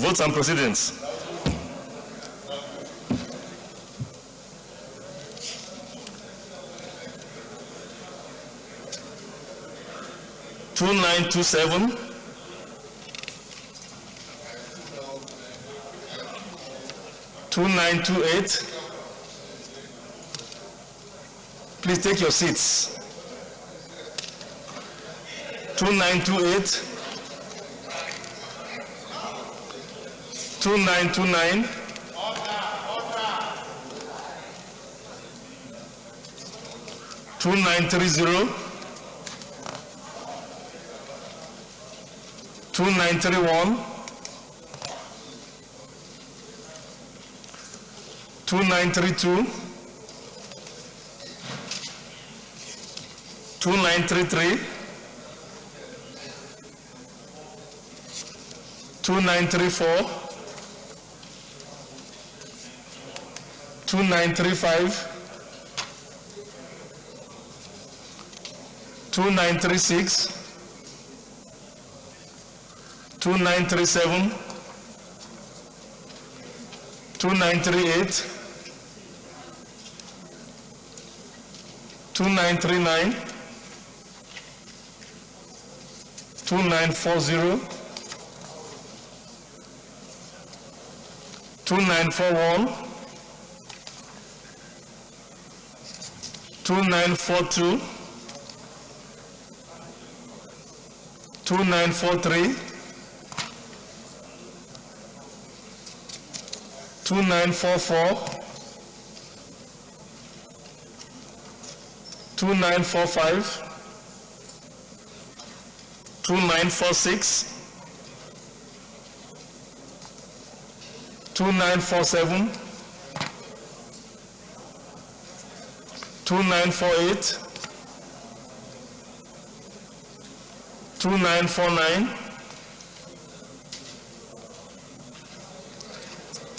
Votes and proceedings. Two nine 27. 2928. Please take your seats. 2928. 2929. 2930. 2931. 2932. 2933. 2934. 2935. 2936. 2937. 2938. 2939. 2940. 2941. 2942. 2943. 2944. 2945. 2946. 2947. 2948. 2949.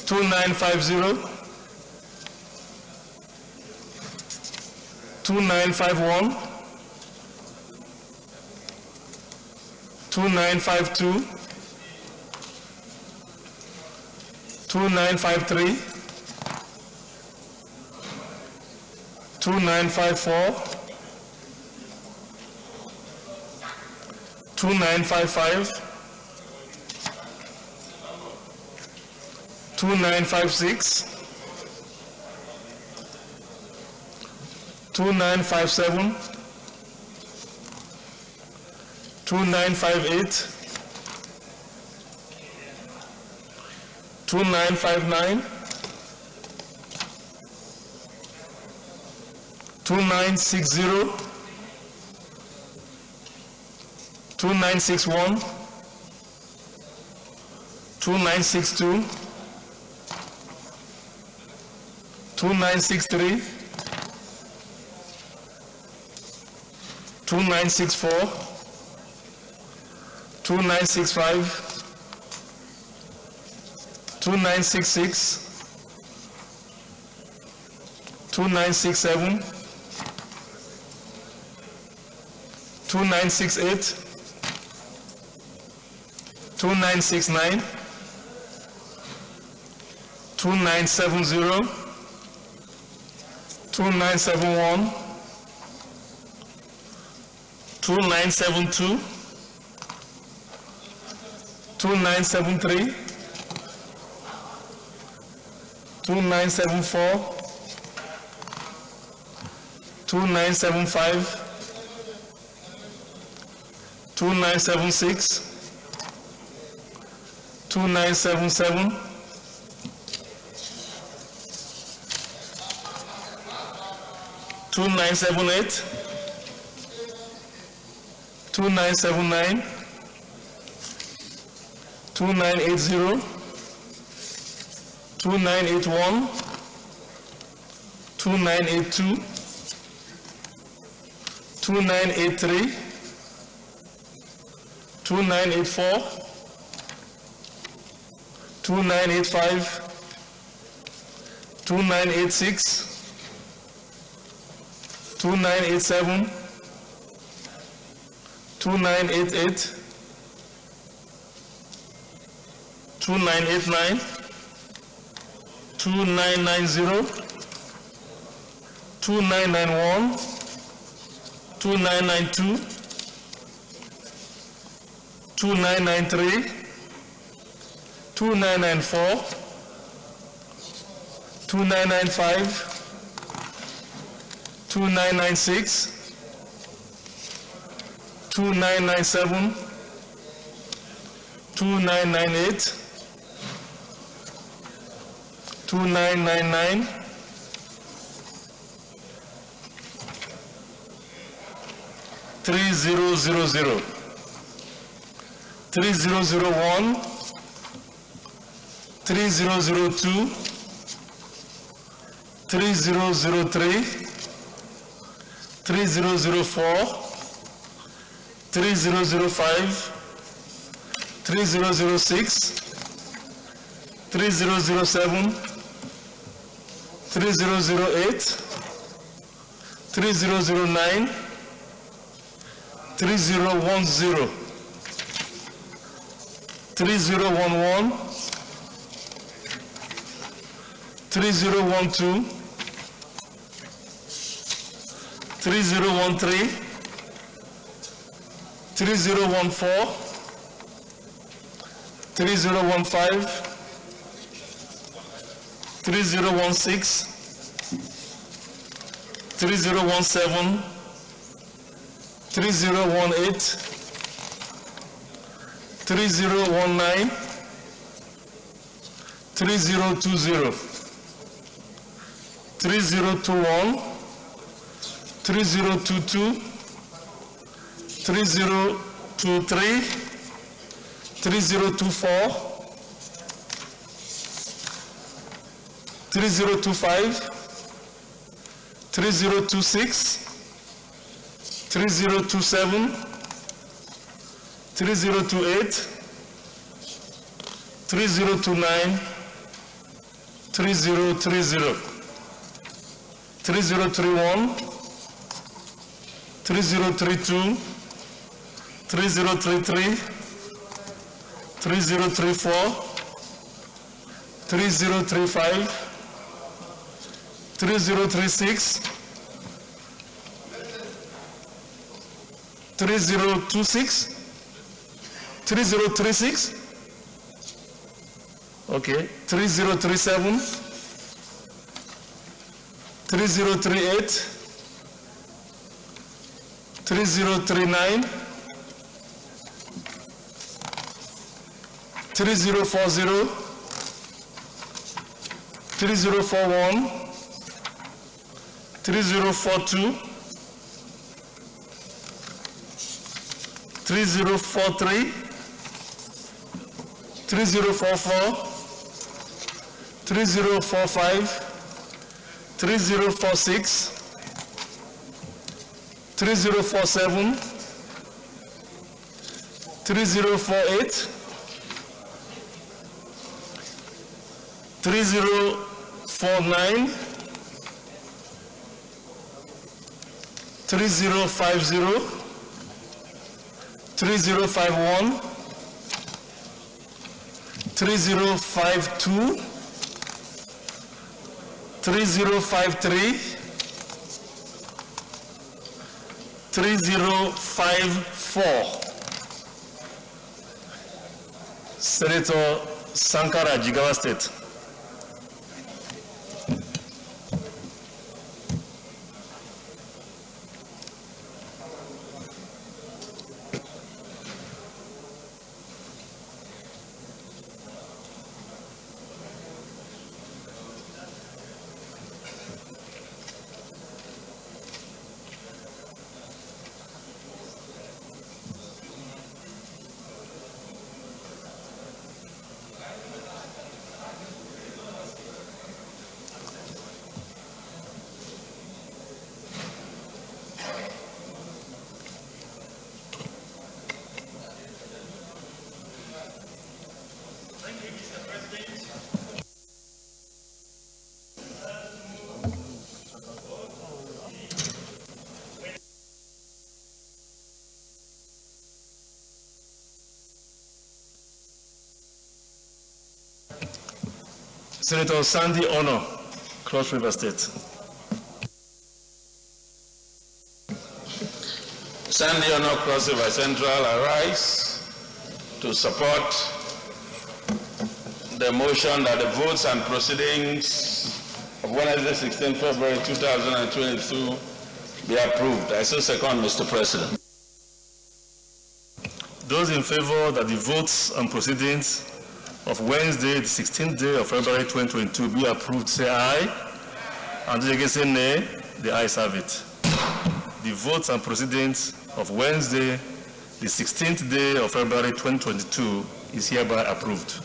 2950. 2951. 2952. 2953. 2954. 2955. 2956. 2957. 2958. 2959. 2960. 2961. 2962. 2963. 2964. 2965. 2966. 2967. 2968. 2969. 2970. 2971. 2972. 2973. 2974. 2975. 2976. 2977. 2978. 2979. 2980. 2981. 2982. 2983. 2984. 2985. 2986. 2987. 2988. 2989, 2990, 2991, 2992, 2993, 2994, 2995, 2996, 2997, 2998, 2999, 3000, 3001, 3002, 3003, 3004, 3005, 3006, 3007, 3008, 3009, 3010, 3011, 3012, 3013, 3014, 3015, 3016, 3017, 3018, 3019, 3020, 3021, 3022, 3023, 3024, 3025, 3026, 3027, 3028, 3029, 3030, 3031, 3032, 3033, 3034, 3035, 3036, 3026, 3036, okay, 3037, 3038, 3039, 3040, 3041, 3042, 3043, 3044, 3045, 3046, 3047, 3048, 3049, 3050, 3051, 3052, 3053, 3054. Senator Sankara, Jigawa State. Senator Sandy Ono, Cross River State. Sandy Ono, Cross River Central, arise to support the motion that the votes and proceedings of Wednesday, 16 February 2022 be approved. I so second, Mr. President. Those in favor that the votes and proceedings of Wednesday, the 16th day of February 2022 be approved, say aye. And those against say nay. The ayes have it. The votes and proceedings of Wednesday, the 16th day of February 2022 is hereby approved.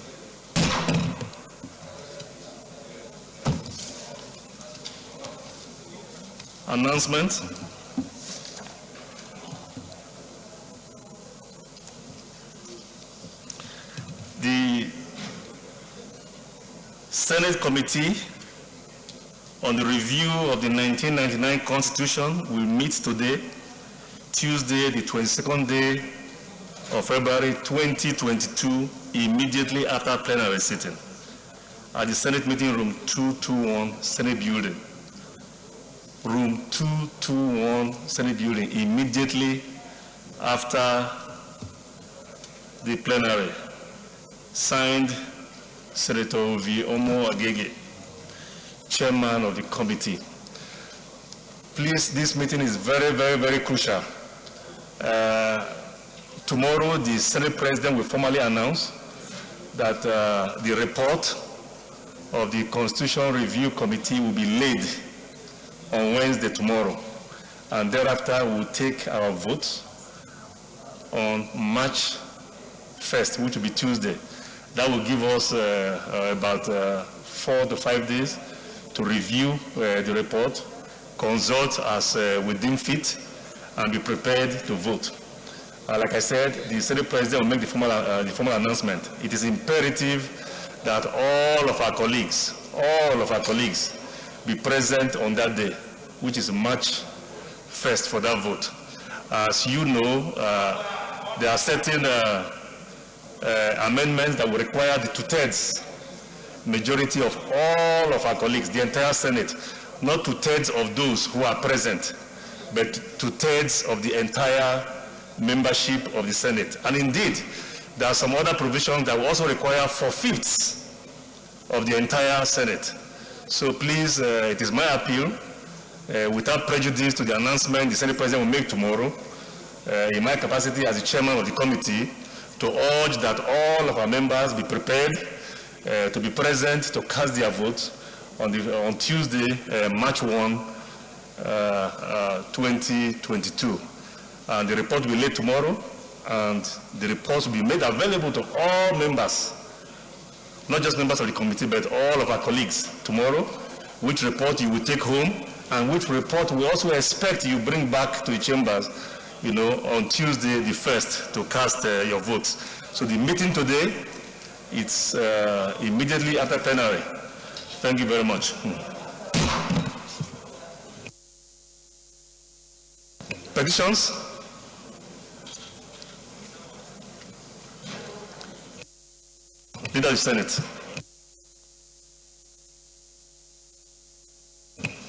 Announcement. The Senate Committee on the review of the 1999 Constitution will meet today, Tuesday, the 22nd day of February 2022, immediately after plenary sitting at the Senate meeting room 221, Senate Building. Room 221, Senate Building, immediately after the plenary. Signed, Senator Ovi Omo Agege, Chairman of the committee. Please, this meeting is very, very, very crucial. Tomorrow, the Senate President will formally announce that the report of the Constitution Review Committee will be laid on Wednesday tomorrow, and thereafter we'll take our votes on March 1st, which will be Tuesday. That will give us about 4 to 5 days to review the report, consult as we deem fit, and be prepared to vote. Like I said, the Senate President will make the formal announcement. It is imperative that all of our colleagues be present on that day, which is March 1st for that vote. As you know, there are certain amendments that will require the 2/3 majority of all of our colleagues, the entire Senate, not 2/3 of those who are present, but 2/3 of the entire membership of the Senate. And indeed, there are some other provisions that will also require 4/5 of the entire Senate. So please, it is my appeal, without prejudice to the announcement the Senate President will make tomorrow, in my capacity as the chairman of the committee, to urge that all of our members be prepared to be present to cast their votes on Tuesday, March 1, 2022. And the report will be laid tomorrow, and the reports will be made available to all members, not just members of the committee, but all of our colleagues tomorrow, which report you will take home, and which report we also expect you bring back to the chambers, on Tuesday the 1st to cast your votes. So the meeting today, it's immediately after plenary. Thank you very much. Petitions? Leader of the Senate.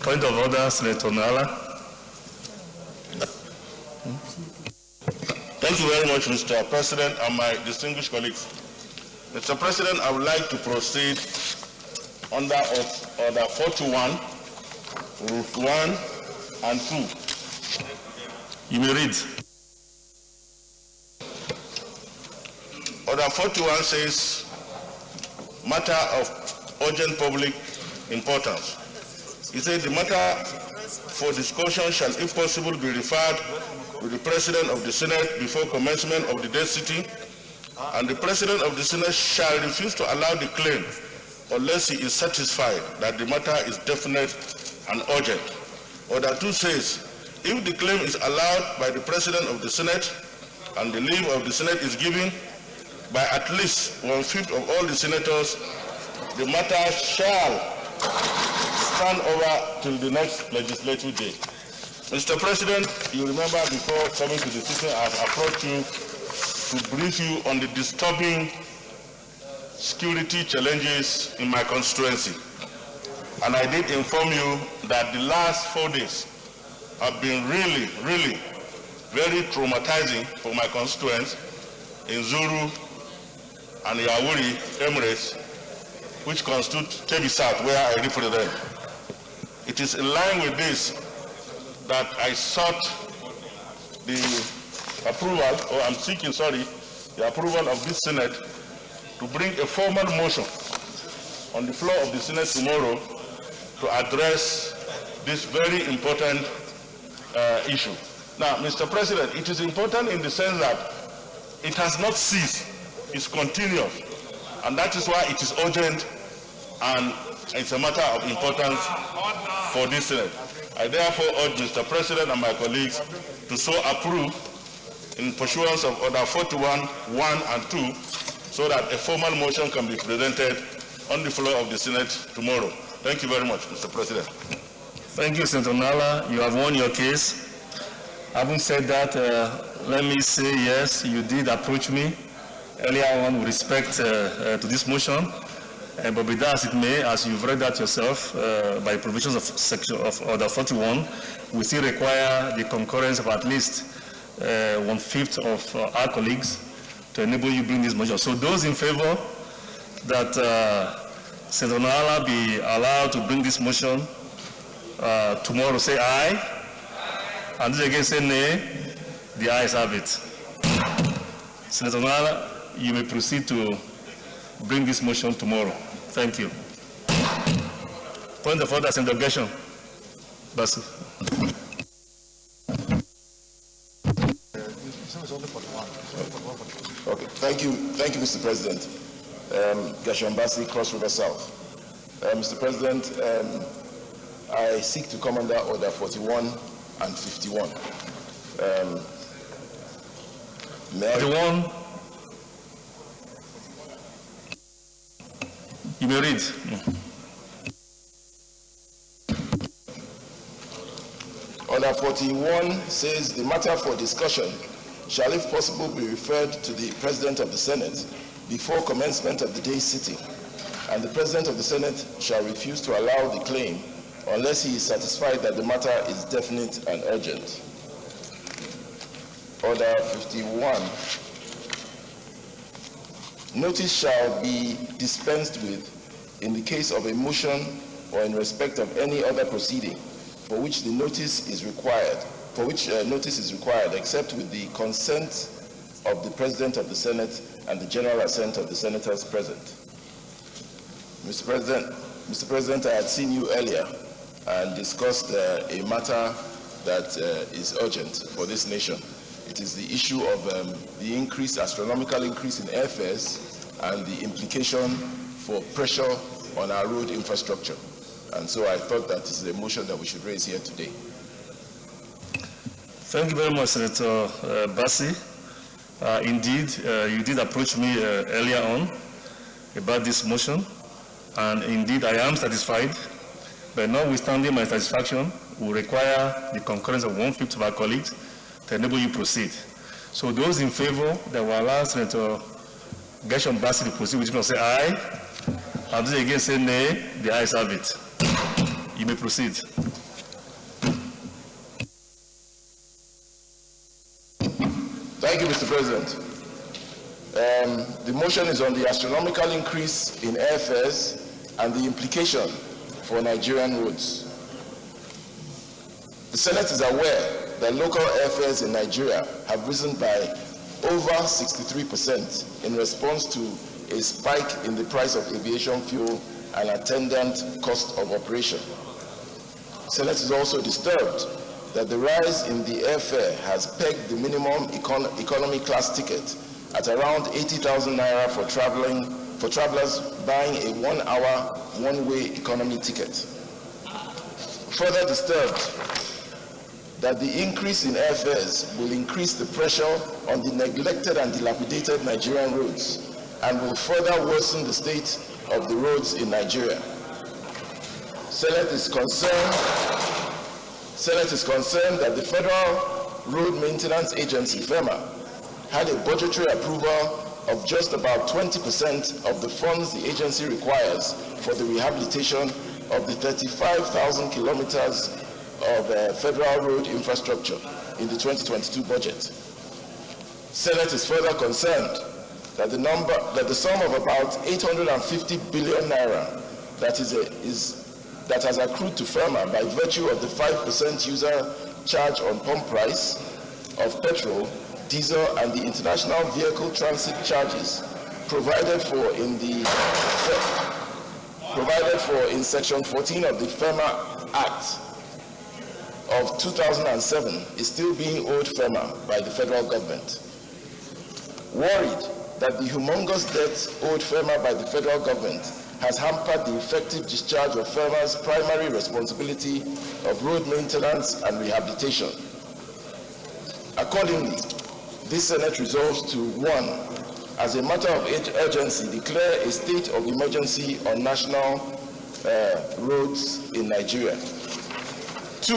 Point of order, Senator Nala. Thank you very much, Mr. President, and my distinguished colleagues. Mr. President, I would like to proceed under Order 41, Route 1 and 2. You may read. Order 41 says, matter of urgent public importance. It said the matter for discussion shall, if possible, be referred to the President of the Senate before commencement of the day sitting, and the President of the Senate shall refuse to allow the claim unless he is satisfied that the matter is definite and urgent. Order 2 says, if the claim is allowed by the President of the Senate and the leave of the Senate is given by at least 1/5 of all the senators, the matter shall stand over till the next legislative day. Mr. President, you remember before coming to the sitting, I have approached you to brief you on the disturbing security challenges in my constituency. And I did inform you that the last 4 days have been really, really very traumatizing for my constituents in Zuru and Yawuri Emirates, which constitute Kebbi South, where I represent. It is in line with this that I sought the approval, or I'm seeking, the approval of this Senate to bring a formal motion on the floor of the Senate tomorrow to address this very important issue. Now, Mr. President, it is important in the sense that it has not ceased, it's continuous, and that is why it is urgent and it's a matter of importance for this Senate. I therefore urge Mr. President and my colleagues to so approve in pursuance of Order 41, 1 and 2, so that a formal motion can be presented on the floor of the Senate tomorrow. Thank you very much, Mr. President. Thank you, Senator Nala. You have won your case. Having said that, let me say yes, you did approach me earlier on with respect to this motion. But be that as it may, as you've read that yourself, by provisions of Order 41, we still require the concurrence of at least 1/5 of our colleagues to enable you bring this motion. So those in favor that Senator Nala be allowed to bring this motion tomorrow, say aye. And those again say nay. The ayes have it. Senator Nala, you may proceed to bring this motion tomorrow. Thank you. Point of order, Senator Gershom. Basu. Okay, thank you, Mr. President. Gershom Basi, Cross River South. Mr. President, I seek to come under Order 41 and 51. 41. You may read. Order 41 says the matter for discussion shall, if possible, be referred to the President of the Senate before commencement of the day's sitting, and the President of the Senate shall refuse to allow the claim unless he is satisfied that the matter is definite and urgent. Order 51. Notice shall be dispensed with in the case of a motion or in respect of any other proceeding for which the notice is required, except with the consent of the President of the Senate and the general assent of the senators present. Mr. President, I had seen you earlier and discussed a matter that is urgent for this nation. It is the issue of the astronomical increase in airfares and the implication for pressure on our road infrastructure. And so I thought that is a motion that we should raise here today. Thank you very much, Senator Basi. Indeed, you did approach me earlier on about this motion, and indeed I am satisfied, but notwithstanding my satisfaction, will require the concurrence of 1/5 of our colleagues to enable you proceed. So those in favor that will allow Senator Gershom Basi to proceed, which will say aye, and those again say nay. The ayes have it. You may proceed. Thank you, Mr. President. The motion is on the astronomical increase in airfares and the implication for Nigerian roads. The Senate is aware that local airfares in Nigeria have risen by over 63% in response to a spike in the price of aviation fuel and attendant cost of operation. The Senate is also disturbed that the rise in the airfare has pegged the minimum economy class ticket at around 80,000 naira for travelers buying a 1-hour, one-way economy ticket. Further disturbed that the increase in airfares will increase the pressure on the neglected and dilapidated Nigerian roads and will further worsen the state of the roads in Nigeria. Senate is concerned that the Federal Road Maintenance Agency, FEMA, had a budgetary approval of just about 20% of the funds the agency requires for the rehabilitation of the 35,000 kilometers of federal road infrastructure in the 2022 budget. Senate is further concerned that the sum of about 850 billion naira that has accrued to FEMA by virtue of the 5% user charge on pump price of petrol, diesel, and the international vehicle transit charges provided for in Section 14 of the FEMA Act of 2007 is still being owed FEMA by the federal government. Worried that the humongous debt owed FEMA by the federal government has hampered the effective discharge of FEMA's primary responsibility of road maintenance and rehabilitation. Accordingly, this Senate resolves to 1. As a matter of urgency, declare a state of emergency on national roads in Nigeria. 2.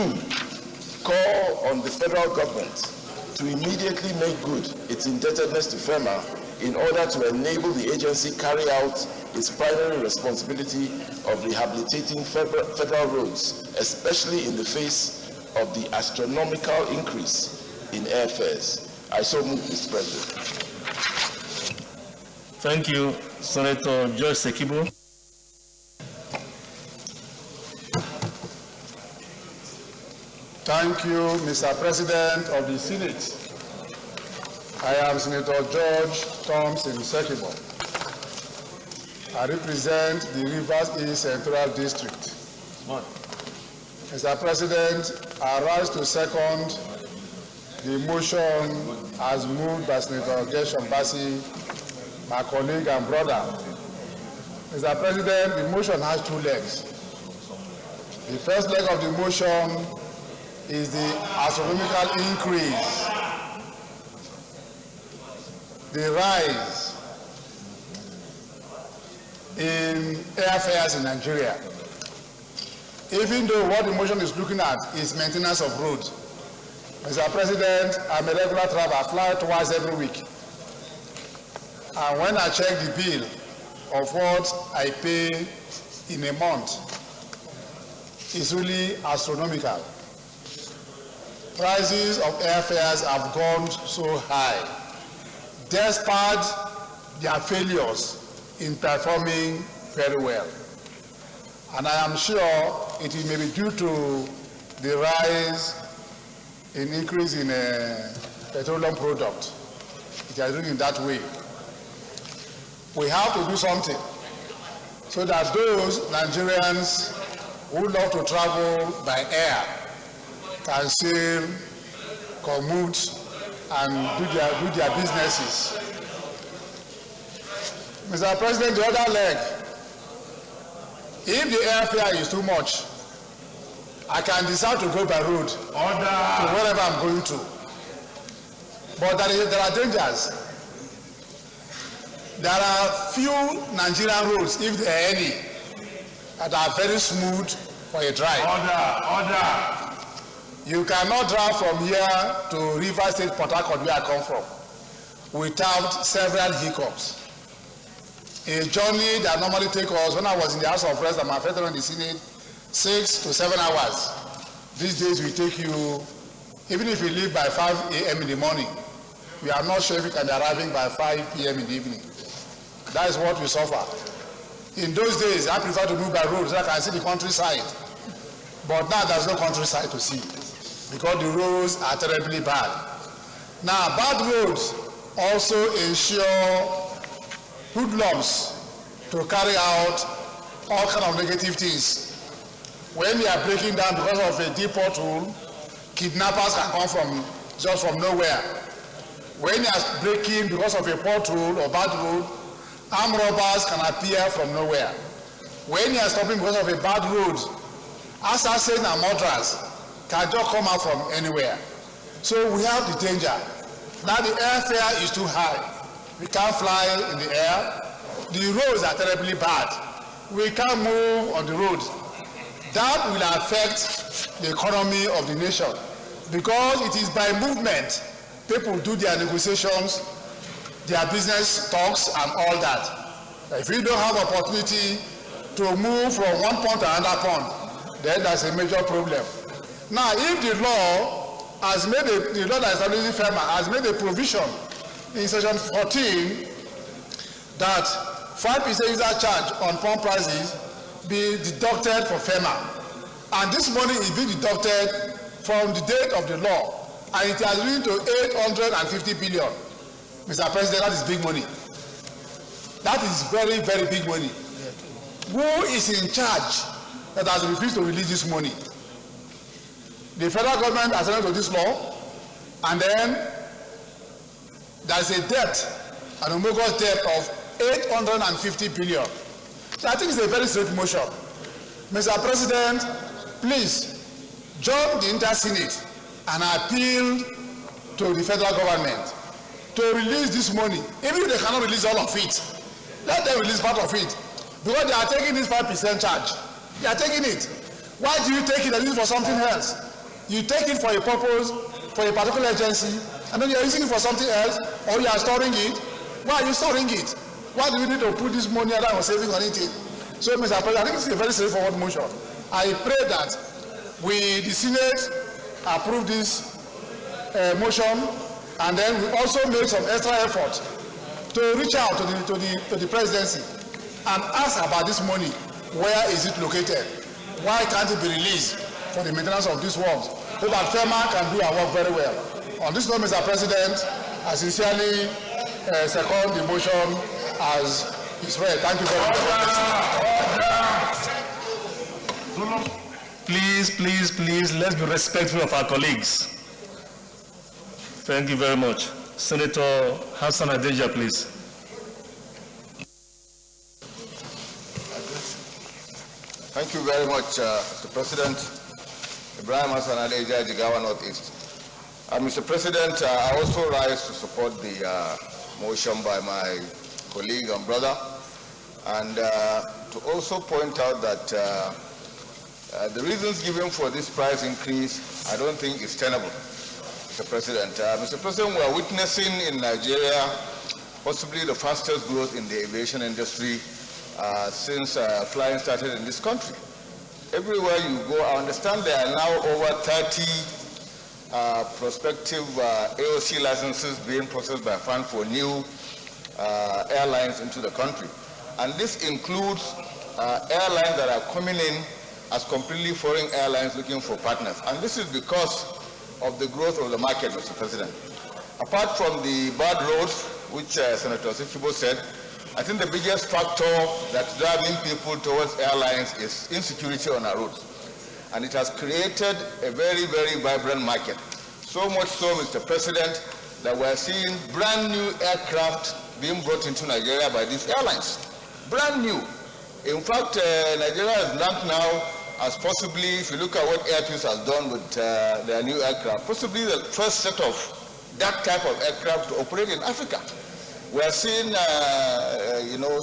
Call on the federal government to immediately make good its indebtedness to FEMA in order to enable the agency carry out its primary responsibility of rehabilitating federal roads, especially in the face of the astronomical increase in airfares. I so move, Mr. President. Thank you, Senator George Sekibo. Thank you, Mr. President of the Senate. I am Senator George Thompson Sekibo. I represent the Rivers East Central District. Mr. President, I rise to second the motion as moved by Senator Gershom Bassi, my colleague and brother. Mr. President, the motion has 2 legs. The first leg of the motion is the astronomical increase, the rise in airfares in Nigeria. Even though what the motion is looking at is maintenance of roads. Mr. President, I'm a regular traveler, I fly twice every week. And when I check the bill of what I pay in a month, it's really astronomical. Prices of airfares have gone so high, despite their failures in performing very well. And I am sure it may be due to the rise in increase in petroleum product. It is doing in that way. We have to do something so that those Nigerians who love to travel by air can still commute and do their businesses. Mr. President, the other leg, if the airfare is too much, I can decide to go by road to wherever I'm going to. But there are dangers. There are few Nigerian roads, if there are any, that are very smooth for a drive. You cannot drive from here to River State, Port Harcourt, where I come from, without several hiccups. A journey that normally takes us, when I was in the House of Reps and my fellow in the Senate, 6 to 7 hours. These days will take you, even if you leave by 5 a.m. in the morning, we are not sure if you can be arriving by 5 p.m. in the evening. That is what we suffer. In those days, I prefer to move by road so I can see the countryside. But now there's no countryside to see because the roads are terribly bad. Now, bad roads also ensure hoodlums to carry out all kinds of negative things. When we are breaking down because of a deep pothole, kidnappers can come just from nowhere. When you are breaking because of a pothole or bad road, armed robbers can appear from nowhere. When you are stopping because of a bad road, assassins and murderers can just come out from anywhere. So we have the danger. Now the airfare is too high. We can't fly in the air. The roads are terribly bad. We can't move on the road. That will affect the economy of the nation because it is by movement people do their negotiations, their business talks and all that. If you don't have opportunity to move from one pond to another pond, then that's a major problem. Now, if the law has made the law that establishes FEMA has made a provision in section 14 that 5% user charge on pump prices be deducted for FEMA, and this money is being deducted from the date of the law, and it has risen to 850 billion. Mr. President, that is big money. That is very, very big money. Who is in charge that has refused to release this money? The federal government has signed to this law, and then there's a debt, an humongous debt of 850 billion. So I think it's a very straight motion. Mr. President, please join the Inter-Senate and appeal to the federal government to release this money. Even if they cannot release all of it, let them release part of it. Because they are taking this 5% charge. They are taking it. Why do you take it and use it for something else? You take it for a purpose, for a particular agency, and then you are using it for something else, or you are storing it. Why are you storing it? Why do we need to put this money that we're saving on it? So, Mr. President, I think it's a very straightforward motion. I pray that the Senate approve this motion, and then we also make some extra effort to reach out to the presidency and ask about this money. Where is it located? Why can't it be released for the maintenance of these works so that FEMA can do our work very well? On this note, Mr. President, I sincerely second the motion as is read. Thank you very much. Please, please, please, let's be respectful of our colleagues. Thank you very much. Senator Hassan Adeja, please. Thank you very much, Mr. President. Ibrahim Hassan Adeja, Jigawa Northeast. Mr. President, I also rise to support the motion by my colleague and brother, and to also point out that the reasons given for this price increase, I don't think is tenable, Mr. President. Mr. President, we are witnessing in Nigeria possibly the fastest growth in the aviation industry since flying started in this country. Everywhere you go, I understand there are now over 30 prospective AOC licenses being processed by FAN for new airlines into the country. And this includes airlines that are coming in as completely foreign airlines looking for partners. And this is because of the growth of the market, Mr. President. Apart from the bad roads, which Senator Sikibo said, I think the biggest factor that's driving people towards airlines is insecurity on our roads. And it has created a very, very vibrant market. So much so, Mr. President, that we're seeing brand new aircraft being brought into Nigeria by these airlines. Brand new. In fact, Nigeria is ranked now as possibly, if you look at what Air Peace has done with their new aircraft, possibly the first set of that type of aircraft to operate in Africa. We're seeing,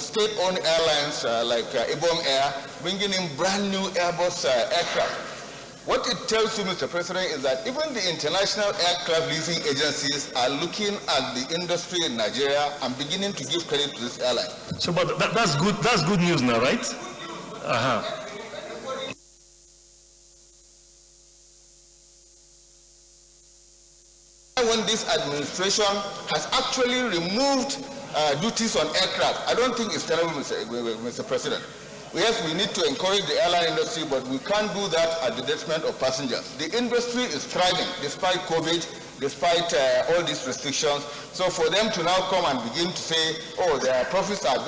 state-owned airlines like Ibom Air bringing in brand new Airbus aircraft. What it tells you, Mr. President, is that even the international aircraft leasing agencies are looking at the industry in Nigeria and beginning to give credit to this airline. So, but that's good. That's good news now, right? When this administration has actually removed duties on aircraft, I don't think it's terrible, Mr. President. Yes, we need to encourage the airline industry, but we can't do that at the detriment of passengers. The industry is thriving despite COVID, despite all these restrictions. So for them to now come and begin to say, oh, their profits are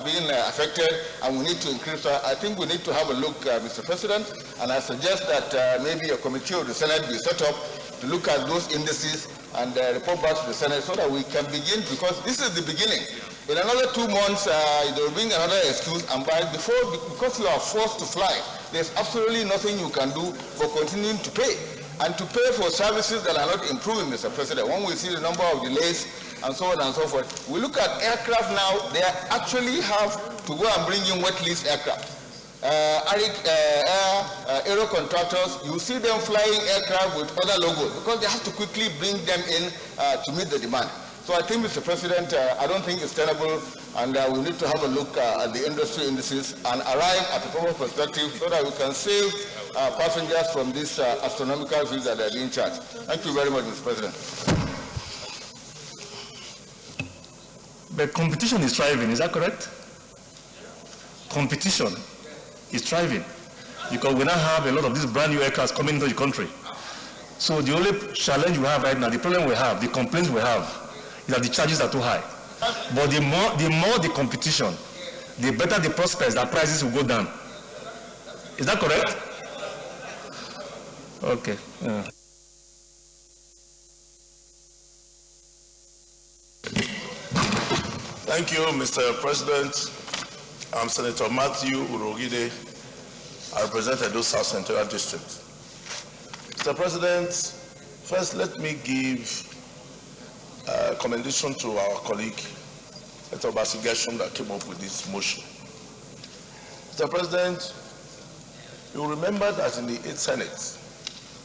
being affected and we need to increase, I think we need to have a look, Mr. President, and I suggest that maybe a committee of the Senate be set up to look at those indices and report back to the Senate so that we can begin, because this is the beginning. In another 2 months, they will bring another excuse, and because you are forced to fly, there's absolutely nothing you can do for continuing to pay. And to pay for services that are not improving, Mr. President. When we see the number of delays and so on and so forth, we look at aircraft now, they actually have to go and bring in wet lease aircraft. Aero contractors, you see them flying aircraft with other logos because they have to quickly bring them in to meet the demand. So I think, Mr. President, I don't think it's tenable, and we need to have a look at the industry indices and arrive at a proper perspective so that we can save passengers from these astronomical fees that are being charged. Thank you very much, Mr. President. But competition is thriving, is that correct? Competition is thriving because we now have a lot of these brand new aircrafts coming into the country. So the only challenge we have right now, the problem we have, the complaints we have, is that the charges are too high. But the more the competition, the better the prospects that prices will go down. Is that correct? Okay. Yeah. Thank you, Mr. President. I'm Senator Matthew Urogide. I represent Edo South Central District. Mr. President, first let me give commendation to our colleague, Senator Basigashon, that came up with this motion. Mr. President, you remember that in the 8th Senate,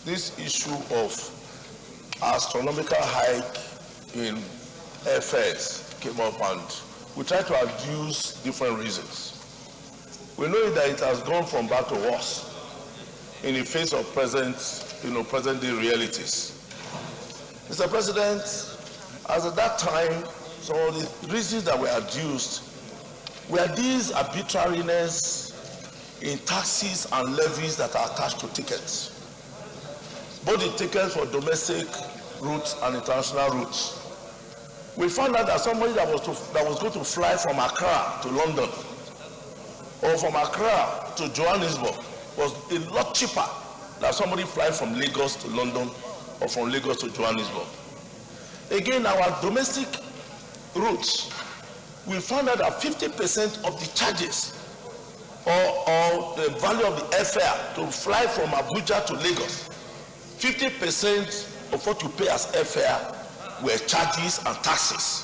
this issue of astronomical hike in airfares came up, and we tried to adduce different reasons. We know that it has gone from bad to worse in the face of present day realities. Mr. President, as at that time, some of the reasons that were adduced were these arbitrariness in taxes and levies that are attached to tickets, both the tickets for domestic routes and international routes. We found out that somebody that was going to fly from Accra to London or from Accra to Johannesburg was a lot cheaper than somebody flying from Lagos to London or from Lagos to Johannesburg. Again, our domestic routes, we found out that 50% of the charges or the value of the airfare to fly from Abuja to Lagos, 50% of what you pay as airfare were charges and taxes.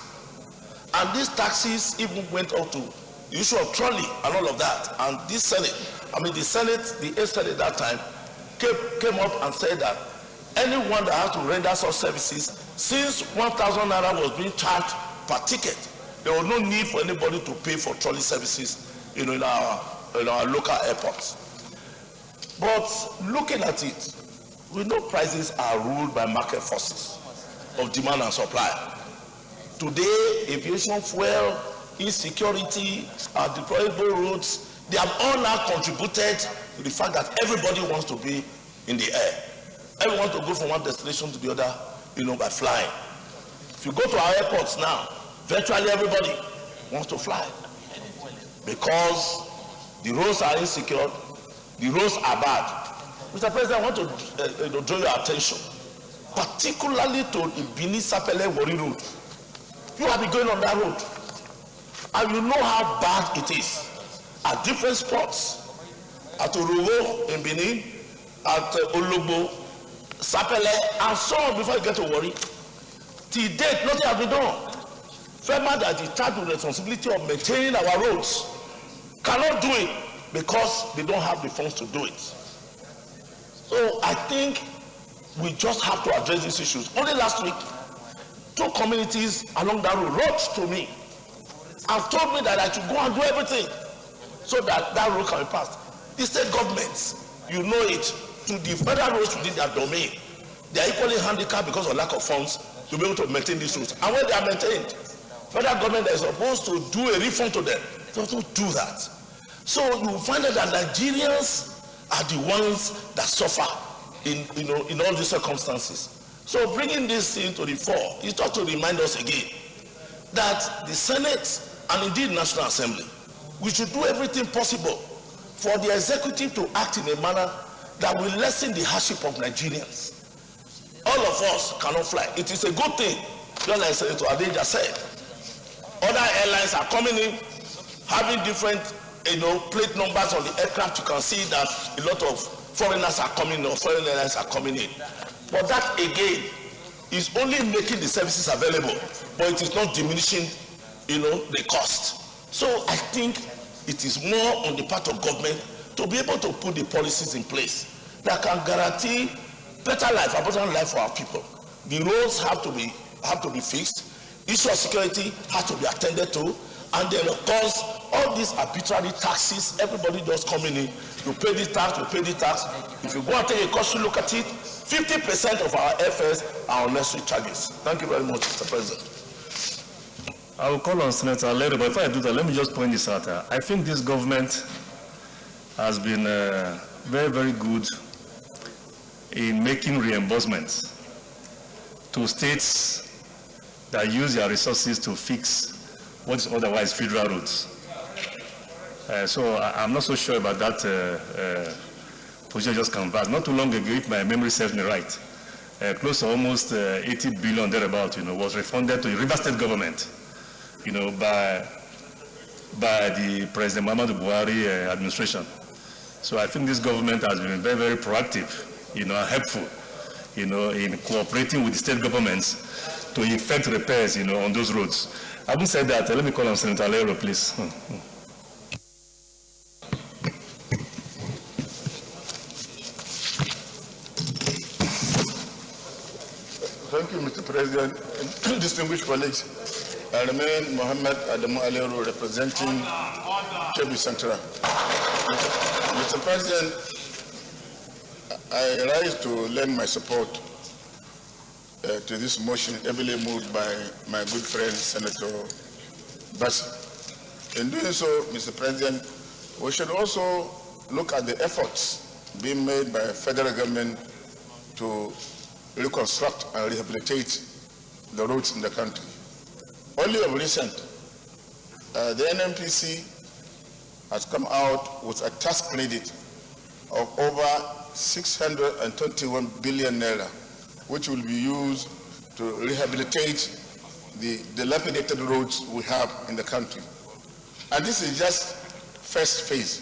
And these taxes even went up to the issue of trolley and all of that. And this Senate, the Senate, the 8th Senate at that time, came up and said that anyone that has to render such services, since 1,000 naira was being charged per ticket, there was no need for anybody to pay for trolley services in our local airports. But looking at it, we know prices are ruled by market forces of demand and supply. Today, aviation fuel, insecurity, deployable routes, they have all now contributed to the fact that everybody wants to be in the air. Everyone wants to go from one destination to the other, by flying. If you go to our airports now, virtually everybody wants to fly because the roads are insecure, the roads are bad. Mr. President, I want to draw your attention, particularly to the Benin Sapele Wari road. You have been going on that road, and you know how bad it is at different spots, at Orowo in Benin, at Ologbo, Sapele, and so on before you get to Wari. Till date, nothing has been done. FEMA, that is charged with the responsibility of maintaining our roads, cannot do it because they don't have the funds to do it. So I think we just have to address these issues. Only last week, 2 communities along that road wrote to me and told me that I should go and do everything so that that road can be passed. The state governments, you know it, to the federal roads within their domain, they are equally handicapped because of lack of funds to be able to maintain these roads. And when they are maintained, federal government is supposed to do a refund to them. They don't do that. So you find out that Nigerians are the ones that suffer in all these circumstances. So bringing this thing to the fore is just to remind us again that the Senate and indeed National Assembly, we should do everything possible for the executive to act in a manner that will lessen the hardship of Nigerians. All of us cannot fly. It is a good thing, just like Senator Adeja said. Other airlines are coming in, having different plate numbers on the aircraft. You can see that a lot of foreigners are coming or foreign airlines are coming in. But that again is only making the services available, but it is not diminishing the cost. So I think it is more on the part of government to be able to put the policies in place that can guarantee better life, abundant life for our people. The roads have to be fixed. issue of security has to be attended to. And then, of course, all these arbitrary taxes, everybody just coming in, you pay this tax, you pay this tax. If you go and take a closer look at it, 50% of our airfares are unnecessary charges. Thank you very much, Mr. President. I will call on Senator later, but before I do that, let me just point this out. I think this government has been very, very good in making reimbursements to states that use their resources to fix what is otherwise federal roads. So I'm not so sure about that position just convert. Not too long ago, if my memory serves me right, close to almost 80 billion thereabout, was refunded to the River State government, by the President Muhammadu Buhari administration. So I think this government has been very, very proactive, and helpful, in cooperating with the state governments to effect repairs, on those roads. Having said that, let me call on Senator Lero, please. Thank you, Mr. President. Distinguished colleagues, I remain Mohammed Adamu Alero, representing Kebbi Central. Mr. President, I rise to lend my support to this motion, heavily moved by my good friend, Senator Bassi. In doing so, Mr. President, we should also look at the efforts being made by the federal government to reconstruct and rehabilitate the roads in the country. Only of recent, the NNPC has come out with a tax credit of over 621 billion naira, which will be used to rehabilitate the dilapidated roads we have in the country. And this is just first phase.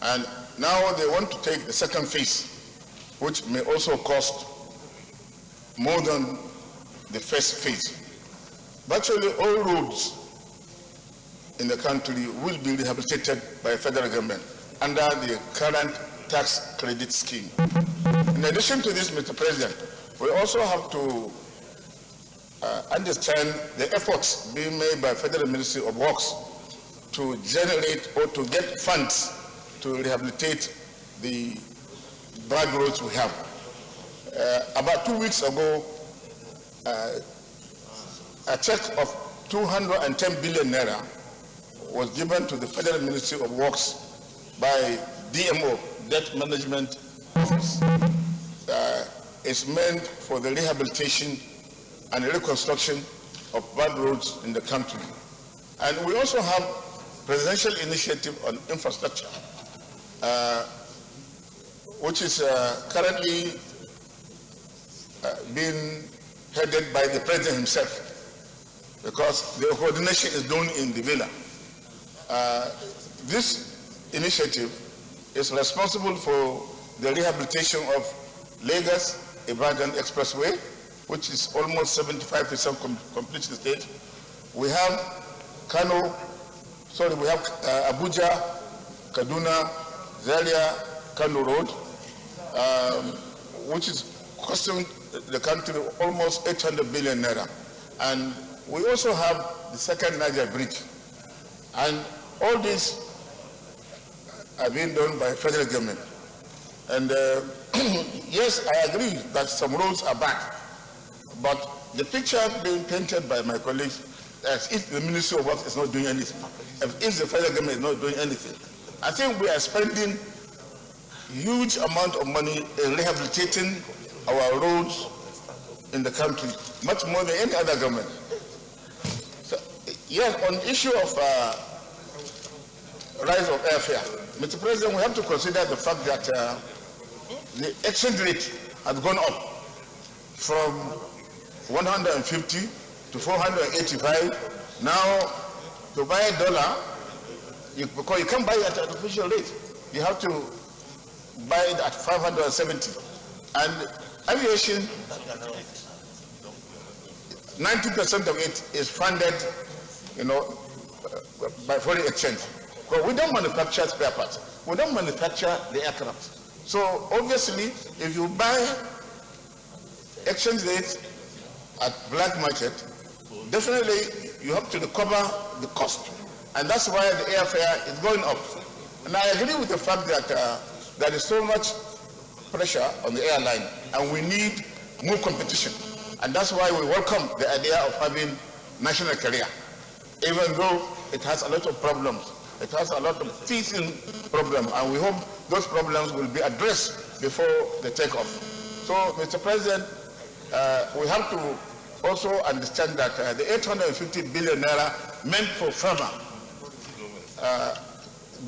And now they want to take the second phase, which may also cost more than the first phase. Virtually all roads in the country will be rehabilitated by the federal government under the current tax credit scheme. In addition to this, Mr. President, we also have to understand the efforts being made by Federal Ministry of Works to generate or to get funds to rehabilitate the bad roads we have. About 2 weeks ago, a check of 210 billion naira was given to the Federal Ministry of Works by DMO, Debt Management Office. It's meant for the rehabilitation and reconstruction of bad roads in the country. And we also have presidential initiative on infrastructure, which is currently being headed by the president himself, because the coordination is done in the villa. This initiative is responsible for the rehabilitation of Lagos-Ibadan Expressway, which is almost 75% completion stage. We have Abuja, Kaduna, Zaria, Kano Road, which is costing the country almost 800 billion naira. And we also have the second Niger Bridge. And all this are being done by federal government. And yes, I agree that some roads are bad, but the picture being painted by my colleagues as if the Ministry of Works is not doing anything, if the federal government is not doing anything. I think we are spending huge amount of money in rehabilitating our roads in the country, much more than any other government. So, yes, on the issue of rise of airfare, Mr. President, we have to consider the fact that the exchange rate has gone up from 150 to 485. Now, to buy a dollar, because you can't buy it at artificial rate, you have to buy it at 570. And aviation, 90% of it is funded, by foreign exchange. Because we don't manufacture spare parts. We don't manufacture the aircraft. So obviously, if you buy exchange rate at black market, definitely you have to recover the cost. And that's why the airfare is going up. And I agree with the fact that there is so much pressure on the airline and we need more competition. And that's why we welcome the idea of having national carrier, even though it has a lot of problems. It has a lot of teething problems, and we hope those problems will be addressed before the takeoff. So, Mr. President, we have to also understand that the 850 billion naira meant for farmer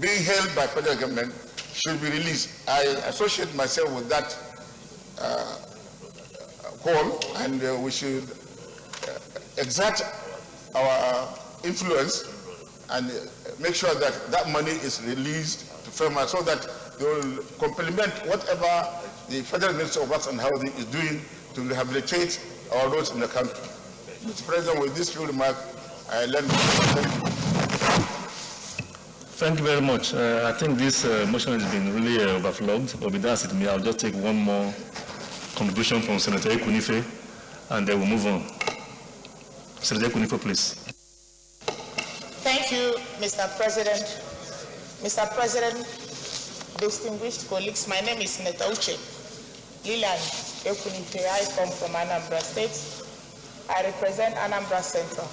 being held by federal government should be released. I associate myself with that call, and we should exert our influence and make sure that that money is released to farmers so that they will complement whatever the Federal Minister of Works and Housing is doing to rehabilitate our roads in the country. Mr. President, with this few remarks, I lend. Thank you very much. I think this motion has been really overflowed, but with that, it may. I'll just take one more contribution from Senator Ekunife, and then we'll move on. Senator Ekunife, please. Thank you, Mr. President. Mr. President, distinguished colleagues, my name is Senator Uche Lilian Ekunife. I come from Anambra State. I represent Anambra Central.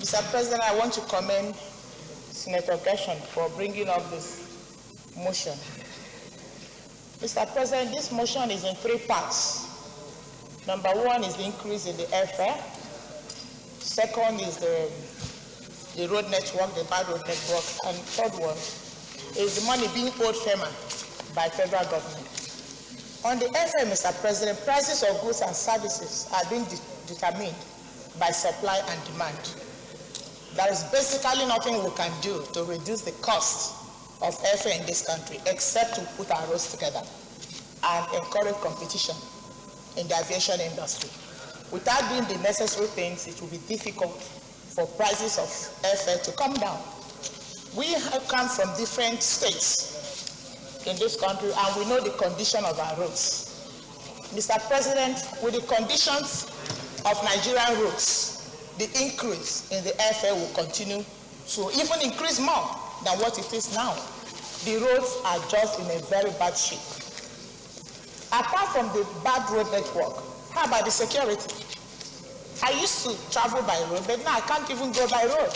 Mr. President, I want to commend Senator Gershon for bringing up this motion. Mr. President, this motion is in 3 parts. Number 1 is the increase in the airfare. Second is the road network, the bad road network. And third one is the money being owed FEMA by federal government. On the airfare, Mr. President, prices of goods and services are being determined by supply and demand. There is basically nothing we can do to reduce the cost of airfare in this country except to put our roads together and encourage competition in the aviation industry. Without doing the necessary things, it will be difficult for prices of airfare to come down. We have come from different states in this country and we know the condition of our roads. Mr. President, with the conditions of Nigerian roads, the increase in the airfare will continue to even increase more than what it is now. The roads are just in a very bad shape. Apart from the bad road network, how about the security? I used to travel by road, but now I can't even go by road.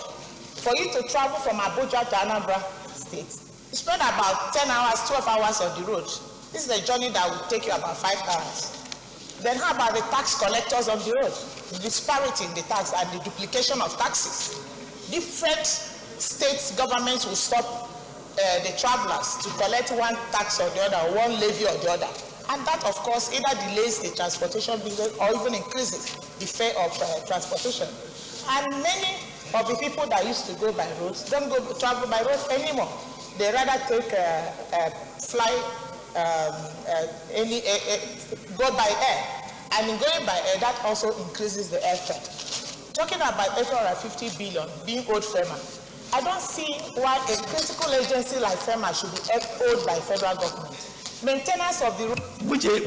For you to travel from Abuja to Anambra State, you spend about 10 hours, 12 hours on the road. This is a journey that will take you about 5 hours. Then how about the tax collectors on the road? The disparity in the tax and the duplication of taxes. Different states governments will stop the travelers to collect one tax or the other, one levy or the other. And that, of course, either delays the transportation business or even increases the fare of transportation. And many of the people that used to go by roads don't travel by roads anymore. They rather take go by air. And in going by air, that also increases the airfare. Talking about 850 billion being owed FEMA, I don't see why a critical agency like FEMA should be owed by federal government. Maintenance of the road.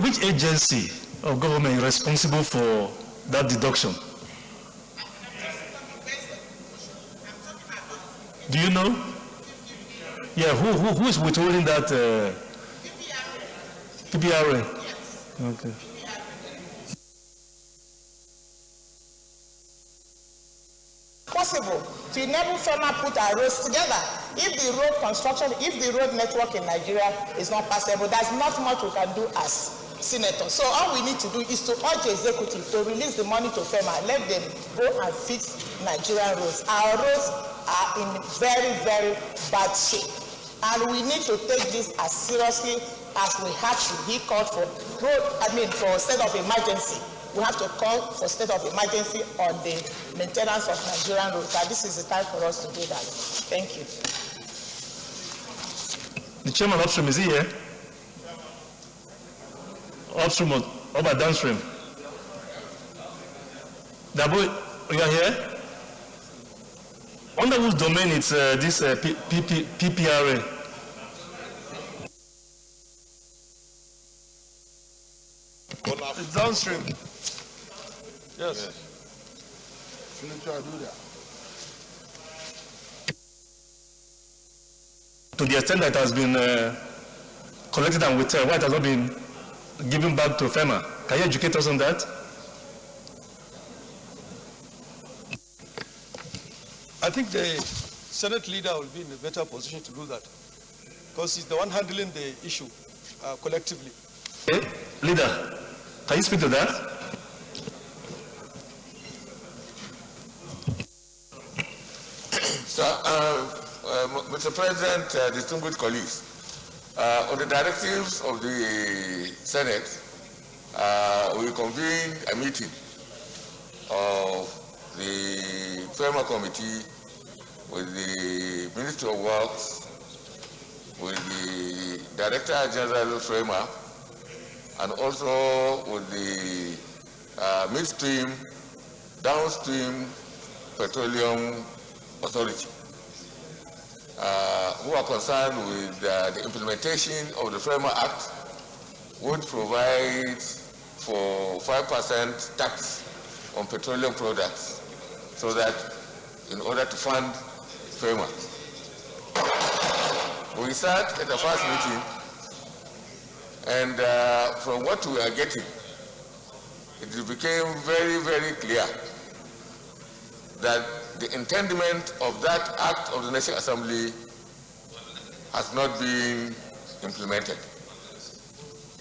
Which agency of government is responsible for that deduction? Do you know? Yeah, who is withholding that? PPRA. Okay. Possible to enable FEMA put our roads together. If the road construction, if the road network in Nigeria is not passable, there's not much we can do as senators. So all we need to do is to urge the executive to release the money to FEMA, let them go and fix Nigerian roads. Our roads are in very, very bad shape. And we need to take this as seriously as we have to be called for for state of emergency. We have to call for state of emergency on the maintenance of Nigerian roads. And this is the time for us to do that. Thank you. The chairman upstream, is he here? Upstream or by downstream? Dabo, you are here? Under whose domain it's this PPRA? It's downstream. Yes. To the extent that it has been collected and withheld, why it has not been given back to FEMA? Can you educate us on that? I think the Senate leader will be in a better position to do that because he's the one handling the issue collectively. Okay. Leader, can you speak to that? Sir, Mr. President, distinguished colleagues, on the directives of the Senate, we convened a meeting of the FEMA committee with the Ministry of Works, with the Director General FEMA, and also with the midstream, downstream petroleum authority, who are concerned with the implementation of the FEMA Act, would provide for 5% tax on petroleum products, so that in order to fund FEMA. We sat at the first meeting, and from what we are getting, it became very, very clear that the intendment of that act of the National Assembly has not been implemented.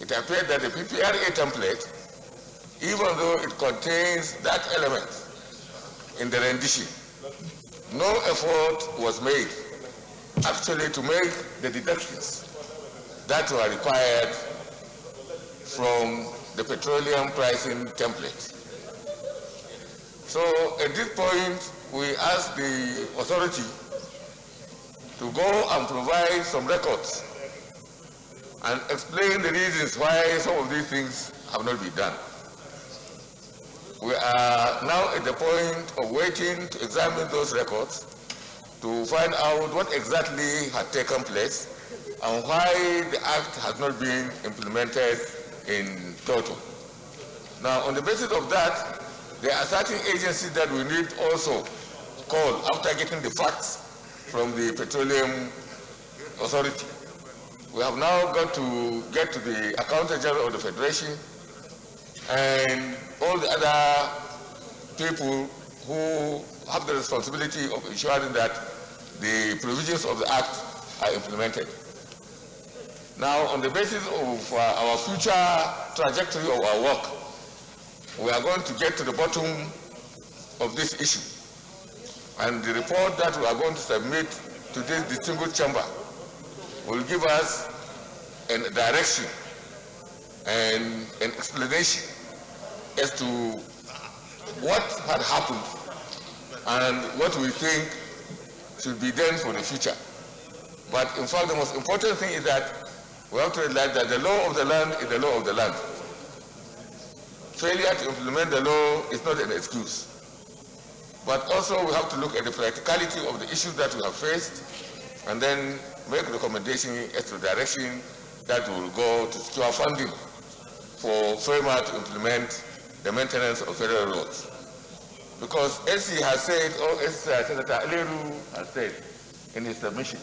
It appeared that the PPRA template, even though it contains that element in the rendition, no effort was made actually to make the deductions that were required from the petroleum pricing template. So at this point, we asked the authority to go and provide some records and explain the reasons why some of these things have not been done. We are now at the point of waiting to examine those records to find out what exactly had taken place and why the act has not been implemented in total. Now, on the basis of that, there are certain agencies that we need also call after getting the facts from the Petroleum Authority. We have now got to get to the Accountant General of the Federation and all the other people who have the responsibility of ensuring that the provisions of the Act are implemented. Now, on the basis of our future trajectory of our work, we are going to get to the bottom of this issue. And the report that we are going to submit to this distinguished chamber will give us a direction and an explanation as to what had happened and what we think should be done for the future. But in fact, the most important thing is that we have to realize that the law of the land is the law of the land. Failure to implement the law is not an excuse. But also we have to look at the practicality of the issues that we have faced and then make recommendations as to the direction that will go to secure funding for FEMA to implement the maintenance of federal roads. Because as he has said, or as Senator Aliru has said in his submission,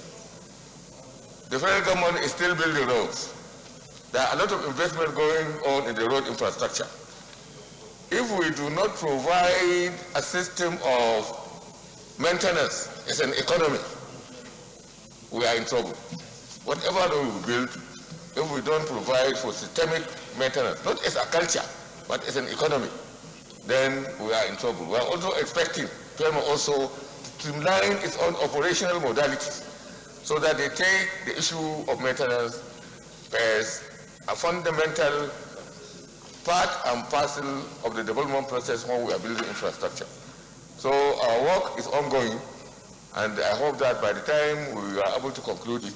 the federal government is still building roads. There are a lot of investment going on in the road infrastructure. If we do not provide a system of maintenance as an economy, we are in trouble. Whatever road we build, if we don't provide for systemic maintenance, not as a culture, but as an economy, then we are in trouble. We are also expecting FEMA also to streamline its own operational modalities so that they take the issue of maintenance as a fundamental part and parcel of the development process when we are building infrastructure. So our work is ongoing, and I hope that by the time we are able to conclude it,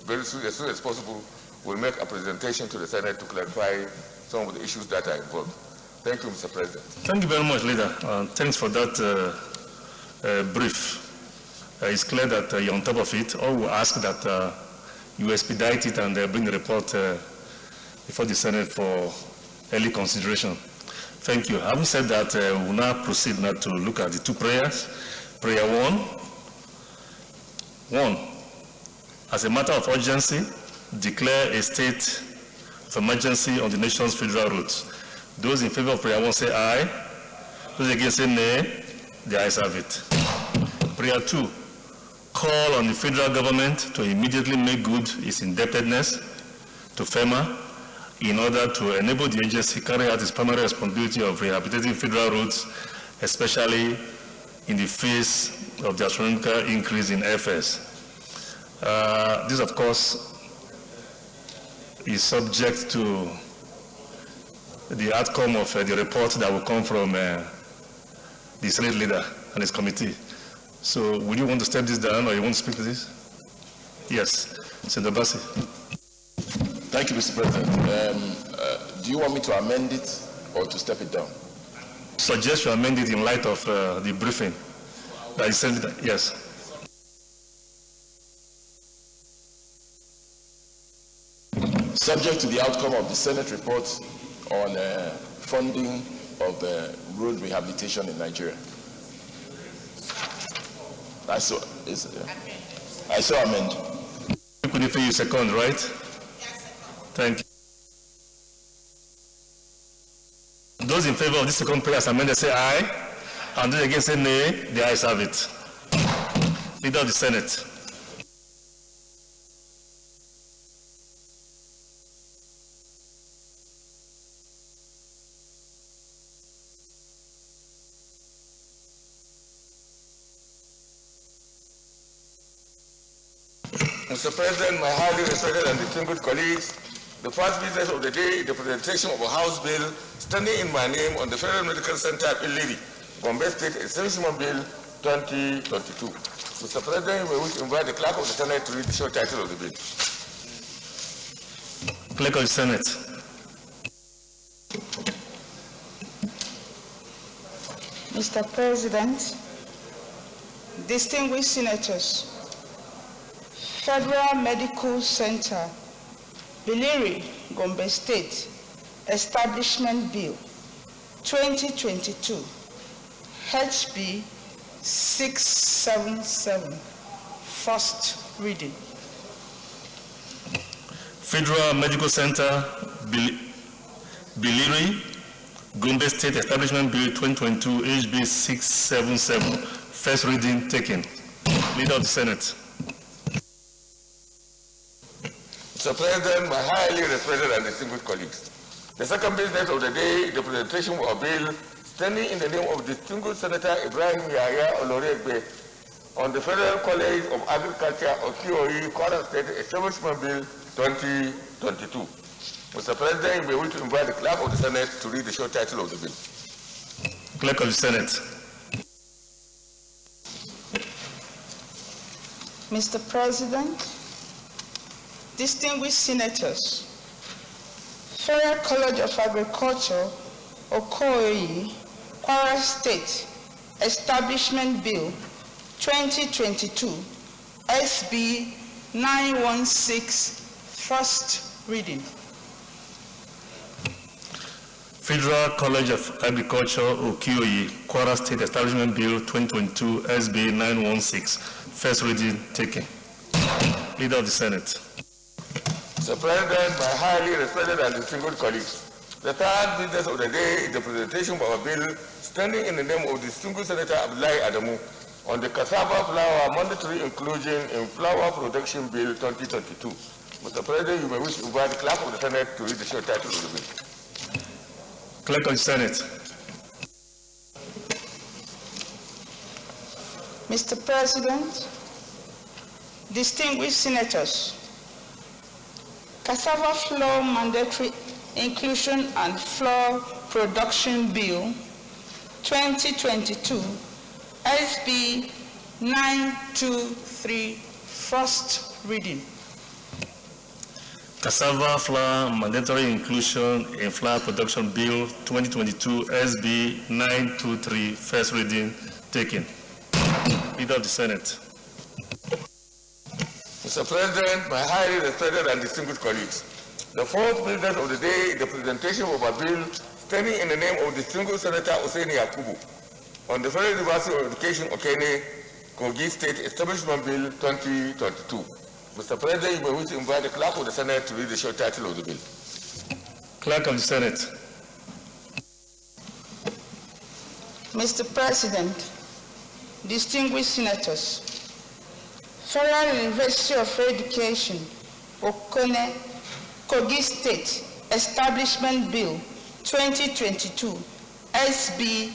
very soon, as soon as possible, we'll make a presentation to the Senate to clarify some of the issues that are involved. Thank you, Mr. President. Thank you very much, Leader. Thanks for that brief. It's clear that you're on top of it. All we ask that you expedite it and bring the report before the Senate for early consideration. Thank you. Having said that, we will now proceed now to look at the two prayers. Prayer 1. As a matter of urgency, declare a state of emergency on the nation's federal roads. Those in favor of prayer 1 say aye. Those against say nay. The ayes have it. Prayer 2. Call on the federal government to immediately make good its indebtedness to FEMA in order to enable the agency to carry out its primary responsibility of rehabilitating federal roads, especially in the face of the astronomical increase in airfares. This, of course, is subject to the outcome of the report that will come from the Senate leader and his committee. So, would you want to step this down, or you want to speak to this? Yes, Senator Bassi. Thank you, Mr. President. Do you want me to amend it or to step it down? Suggest you amend it in light of the briefing that is sent. Yes. Subject to the outcome of the Senate report on funding of road rehabilitation in Nigeria. I saw amend. Could you second, right? Yes, thank you. Those in favor of this second prayer as amended say aye, and those against say nay. The ayes have it. Leader of the Senate. Mr. President, my highly respected and distinguished colleagues, the first business of the day is the presentation of a House bill standing in my name on the Federal Medical Center at Plenary, Gombe State Establishment Bill 2022. Mr. President, we wish to invite the Clerk of the Senate to read the short title of the bill. Clerk of the Senate. Mr. President, distinguished senators, Federal Medical Center, Plenary, Gombe State Establishment Bill 2022, HB 677, first reading. Federal Medical Center, Plenary, Gombe State Establishment Bill 2022, HB 677, first reading taken. Leader of the Senate. Mr. President, my highly respected and distinguished colleagues, the second business of the day is the presentation of a bill standing in the name of distinguished Senator Ibrahim Yahya Oloregbe on the Federal College of Agriculture of QOE, Kwara State Establishment Bill 2022. Mr. President, we wish to invite the Clerk of the Senate to read the short title of the bill. Clerk of the Senate. Mr. President, distinguished senators, Federal College of Agriculture, Okoye, Kwara State Establishment Bill 2022, SB 916, first reading. Federal College of Agriculture, Okoye, Kwara State Establishment Bill 2022, SB 916, first reading taken. Leader of the Senate. Mr. President, my highly respected and distinguished colleagues, the third business of the day is the presentation of a bill standing in the name of distinguished Senator Abdullahi Adamu on the cassava flour mandatory inclusion in flour production bill 2022. Mr. President, you may wish to invite the Clerk of the Senate to read the short title of the bill. Clerk of the Senate. Mr. President, distinguished senators, Cassava Flour Mandatory Inclusion and Flour Production Bill 2022, SB 923, first reading. Cassava Flour Mandatory Inclusion in Flour Production Bill 2022, SB 923, first reading taken. Leader of the Senate. Mr. President, my highly respected and distinguished colleagues, the fourth business of the day is the presentation of a bill standing in the name of distinguished Senator Hussein Yakubu on the Federal University of Education, Okene, Kogi State Establishment Bill 2022. Mr. President, you may wish to invite the Clerk of the Senate to read the short title of the bill. Clerk of the Senate. Mr. President, distinguished senators, Federal University of Education, Okene, Kogi State Establishment Bill 2022, SB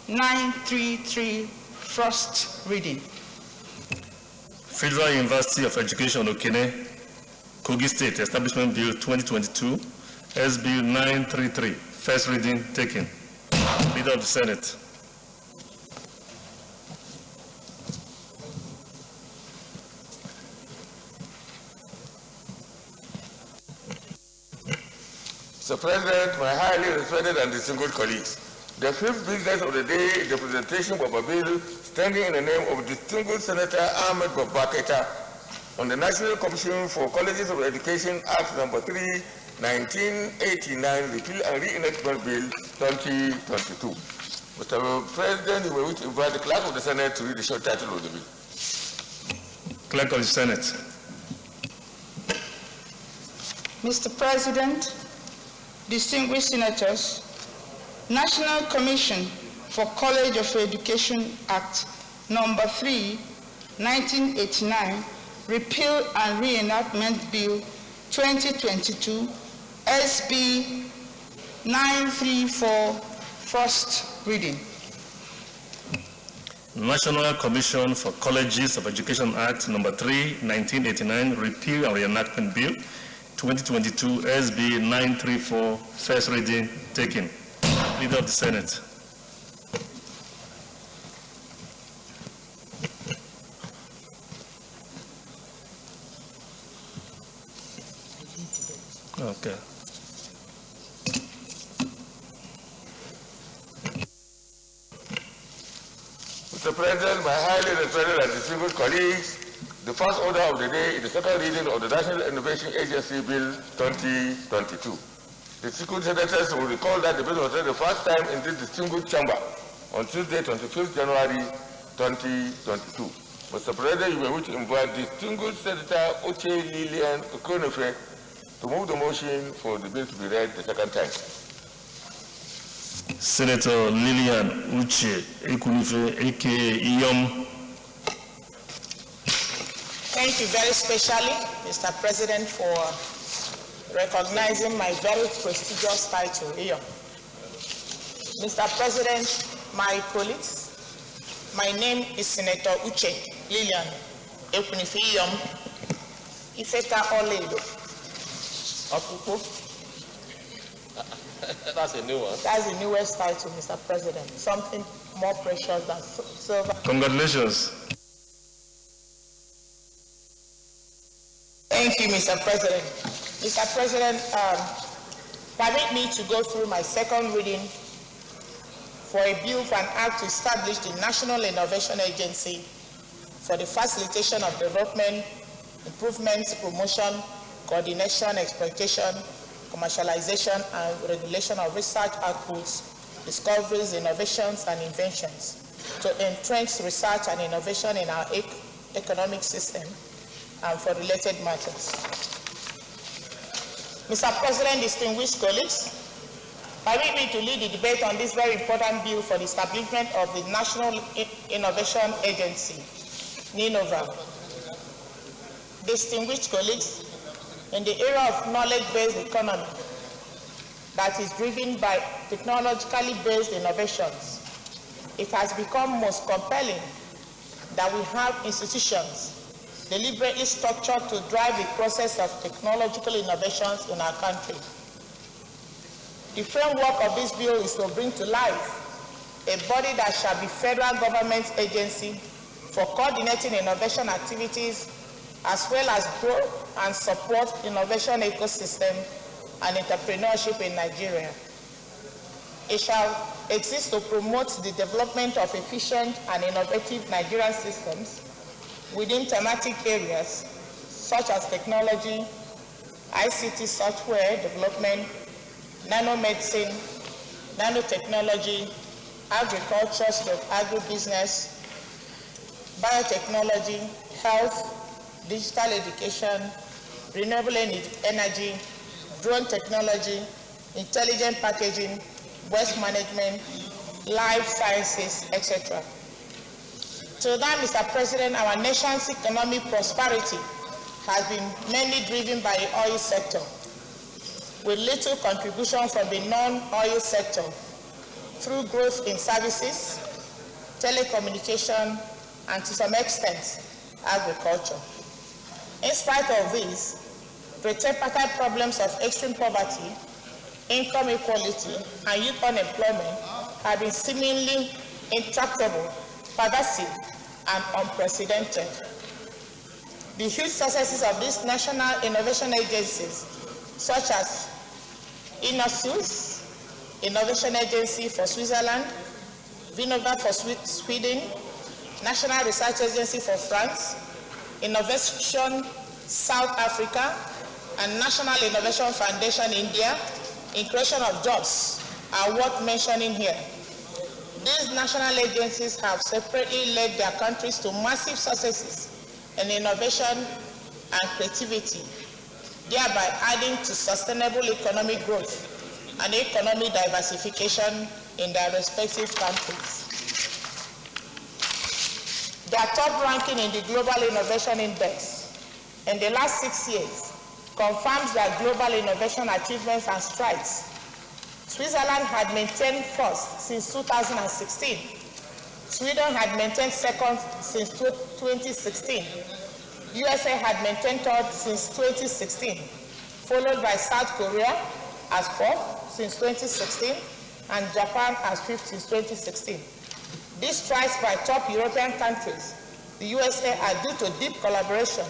933, first reading. Federal University of Education, Okene, Kogi State Establishment Bill 2022, SB 933, first reading taken. Leader of the Senate. Mr. President, my highly respected and distinguished colleagues, the fifth business of the day is the presentation of a bill standing in the name of distinguished Senator Ahmed Babaketa on the National Commission for Colleges of Education Act No. 3, 1989, Repeal and Reenactment Bill 2022. Mr. President, you may wish to invite the Clerk of the Senate to read the short title of the bill. Clerk of the Senate. Mr. President, distinguished senators, National Commission for College of Education Act No. 3, 1989, Repeal and Reenactment Bill 2022, SB 934, first reading. National Commission for Colleges of Education Act No. 3, 1989, Repeal and Reenactment Bill 2022, SB 934, first reading taken. Leader of the Senate. Okay. Mr. President, my highly respected and distinguished colleagues, the first order of the day is the second reading of the National Innovation Agency Bill 2022. The distinguished senators will recall that the bill was read the first time in this distinguished chamber on Tuesday, 25th January 2022. Mr. President, you may wish to invite distinguished Senator Uche Lilian Okonefe to move the motion for the bill to be read the second time. Senator Lilian Uche Ekunefe, aka Iyom. Thank you very specially, Mr. President, for recognizing my very prestigious title here. Mr. President, my colleagues, my name is Senator Uche Lilian Ekunefe Iyom Ifeka Oledo. That's a new one. That's the newest title, Mr. President. Something more precious than silver. Congratulations. Thank you, Mr. President. Mr. President, permit me to go through my second reading for a bill for an act to establish the National Innovation Agency for the facilitation of development, improvements, promotion, coordination, exploitation, commercialization, and regulation of research outputs, discoveries, innovations, and inventions to entrench research and innovation in our economic system and for related matters. Mr. President, distinguished colleagues, permit me to lead the debate on this very important bill for the establishment of the National Innovation Agency, NINOVA. Distinguished colleagues, in the era of knowledge-based economy that is driven by technologically based innovations, it has become most compelling that we have institutions deliberately structured to drive the process of technological innovations in our country. The framework of this bill is to bring to life a body that shall be federal government agency for coordinating innovation activities as well as grow and support innovation ecosystem and entrepreneurship in Nigeria. It shall exist to promote the development of efficient and innovative Nigerian systems within thematic areas such as technology, ICT software development, nanomedicine, nanotechnology, agriculture / agribusiness, biotechnology, health, digital education, renewable energy, drone technology, intelligent packaging, waste management, life sciences, etc. To that, Mr. President, our nation's economic prosperity has been mainly driven by the oil sector, with little contribution from the non-oil sector through growth in services, telecommunication, and to some extent, agriculture. In spite of this, the tripartite problems of extreme poverty, income inequality, and youth unemployment have been seemingly intractable, pervasive, and unprecedented. The huge successes of these national innovation agencies, such as INOSUS, Innovation Agency for Switzerland, Vinova for Sweden, National Research Agency for France, Innovation South Africa, and National Innovation Foundation India, in creation of jobs, are worth mentioning here. These national agencies have separately led their countries to massive successes in innovation and creativity, thereby adding to sustainable economic growth and economic diversification in their respective countries. Their top ranking in the Global Innovation Index in the last 6 years confirms their global innovation achievements and strides. Switzerland had maintained first since 2016. Sweden had maintained second since 2016. USA had maintained third since 2016, followed by South Korea as fourth since 2016, and Japan as fifth since 2016. These strides by top European countries, the USA, are due to deep collaboration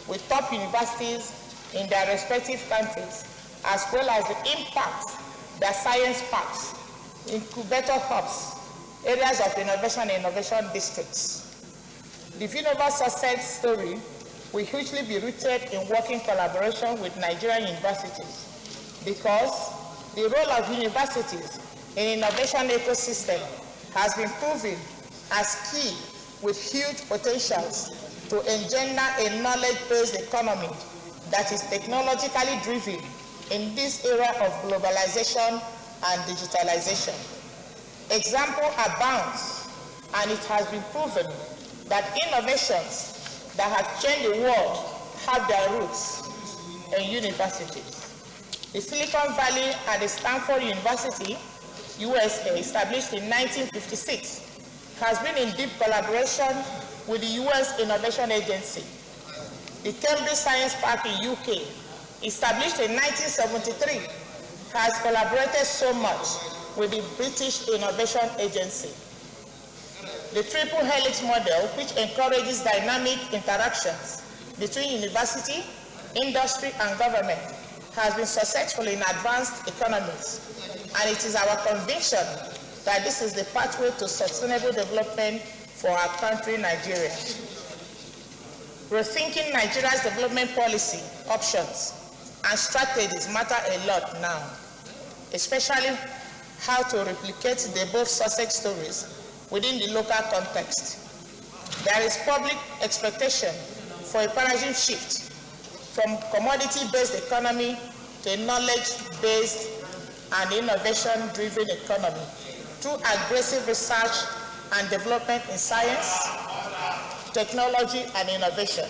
with top universities in their respective countries, as well as the impact their science parks, incubator hubs, areas of innovation and innovation districts. The Vinova success story will hugely be rooted in working collaboration with Nigerian universities, because the role of universities in innovation ecosystem has been proven as key, with huge potentials to engender a knowledge-based economy that is technologically driven in this era of globalization and digitalization. Example abounds, and it has been proven that innovations that have changed the world have their roots in universities. The Silicon Valley and the Stanford University, USA, established in 1956, has been in deep collaboration with the US Innovation Agency. The Cambridge Science Park in UK, established in 1973, has collaborated so much with the British Innovation Agency. The triple helix model, which encourages dynamic interactions between university, industry, and government, has been successful in advanced economies, and it is our conviction that this is the pathway to sustainable development for our country, Nigeria. Rethinking Nigeria's development policy options and strategies matter a lot now, especially how to replicate the above success stories within the local context. There is public expectation for a paradigm shift from commodity-based economy to a knowledge-based and innovation-driven economy through aggressive research and development in science, technology, and innovation.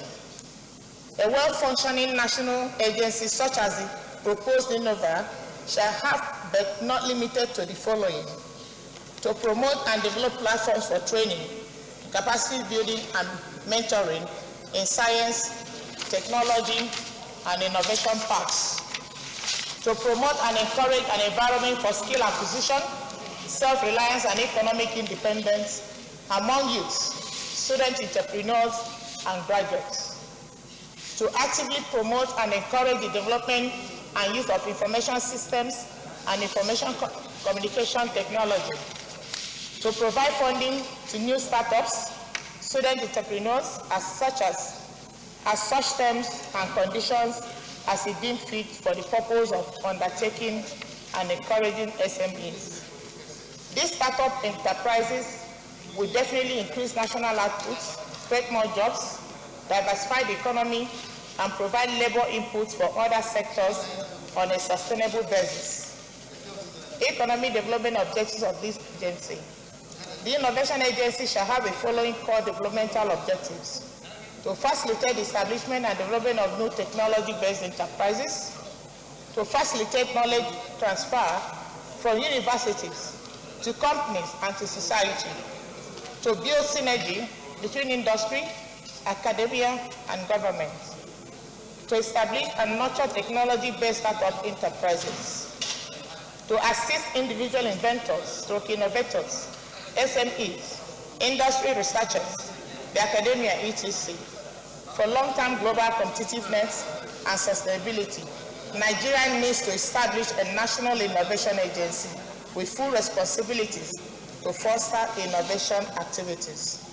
A well-functioning national agency such as the proposed Innova shall have, but not limited to, the following: to promote and develop platforms for training, capacity building, and mentoring in science, technology, and innovation parks; to promote and encourage an environment for skill acquisition, self-reliance, and economic independence among youths, student entrepreneurs, and graduates; to actively promote and encourage the development and use of information systems and information communication technology; to provide funding to new startups, student entrepreneurs, as such terms and conditions as it deemed fit for the purpose of undertaking and encouraging SMEs; These startup enterprises will definitely increase national outputs, create more jobs, diversify the economy, and provide labor inputs for other sectors on a sustainable basis. Economic development objectives of this agency. The Innovation Agency shall have the following core developmental objectives: to facilitate the establishment and development of new technology-based enterprises, to facilitate knowledge transfer from universities to companies and to society, to build synergy between industry, academia, and government, to establish and nurture technology-based startup enterprises, to assist individual inventors, stroke innovators, SMEs, industry researchers, the academia, etc., for long-term global competitiveness and sustainability. Nigeria needs to establish a national innovation agency with full responsibilities to foster innovation activities.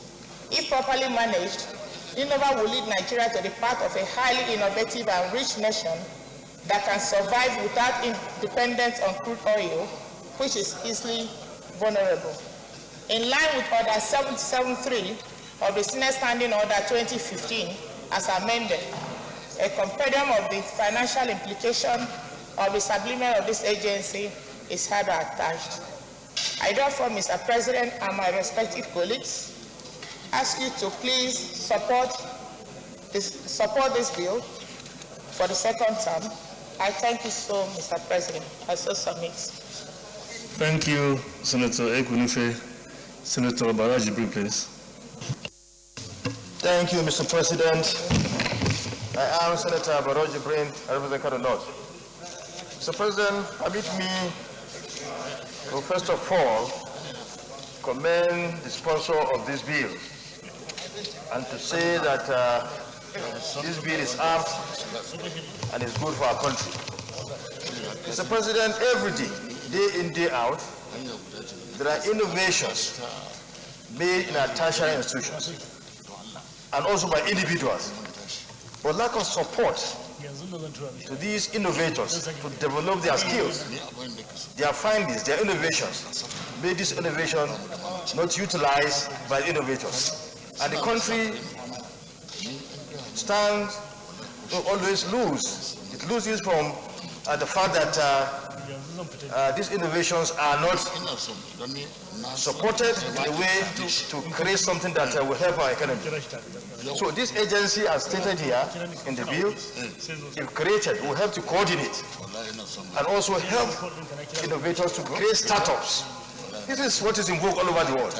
If properly managed, Innova will lead Nigeria to the path of a highly innovative and rich nation that can survive without dependence on crude oil, which is easily vulnerable. In line with Order 773 of the Senate Standing Order 2015, as amended, a compendium of the financial implication of the establishment of this agency is hereby attached. I therefore, Mr. President, and my respective colleagues, ask you to please support this bill for the second term. I thank you so, Mr. President. I so submit. Thank you, Senator Ekunife. Senator Baraji, please. Thank you, Mr. President. I am Senator Baraji Brin, I represent Kano North. Mr. President, permit me to first of all commend the sponsor of this bill and to say that this bill is apt and is good for our country. Mr. President, every day in, day out, there are innovations made in our tertiary institutions and also by individuals. But lack of support to these innovators to develop their skills, their findings, their innovations, made this innovation not utilized by innovators. And the country stands to always lose. It loses from the fact that these innovations are not supported in a way to create something that will help our economy. So this agency, as stated here in the bill, if created, will help to coordinate and also help innovators to create startups. This is what is in vogue all over the world.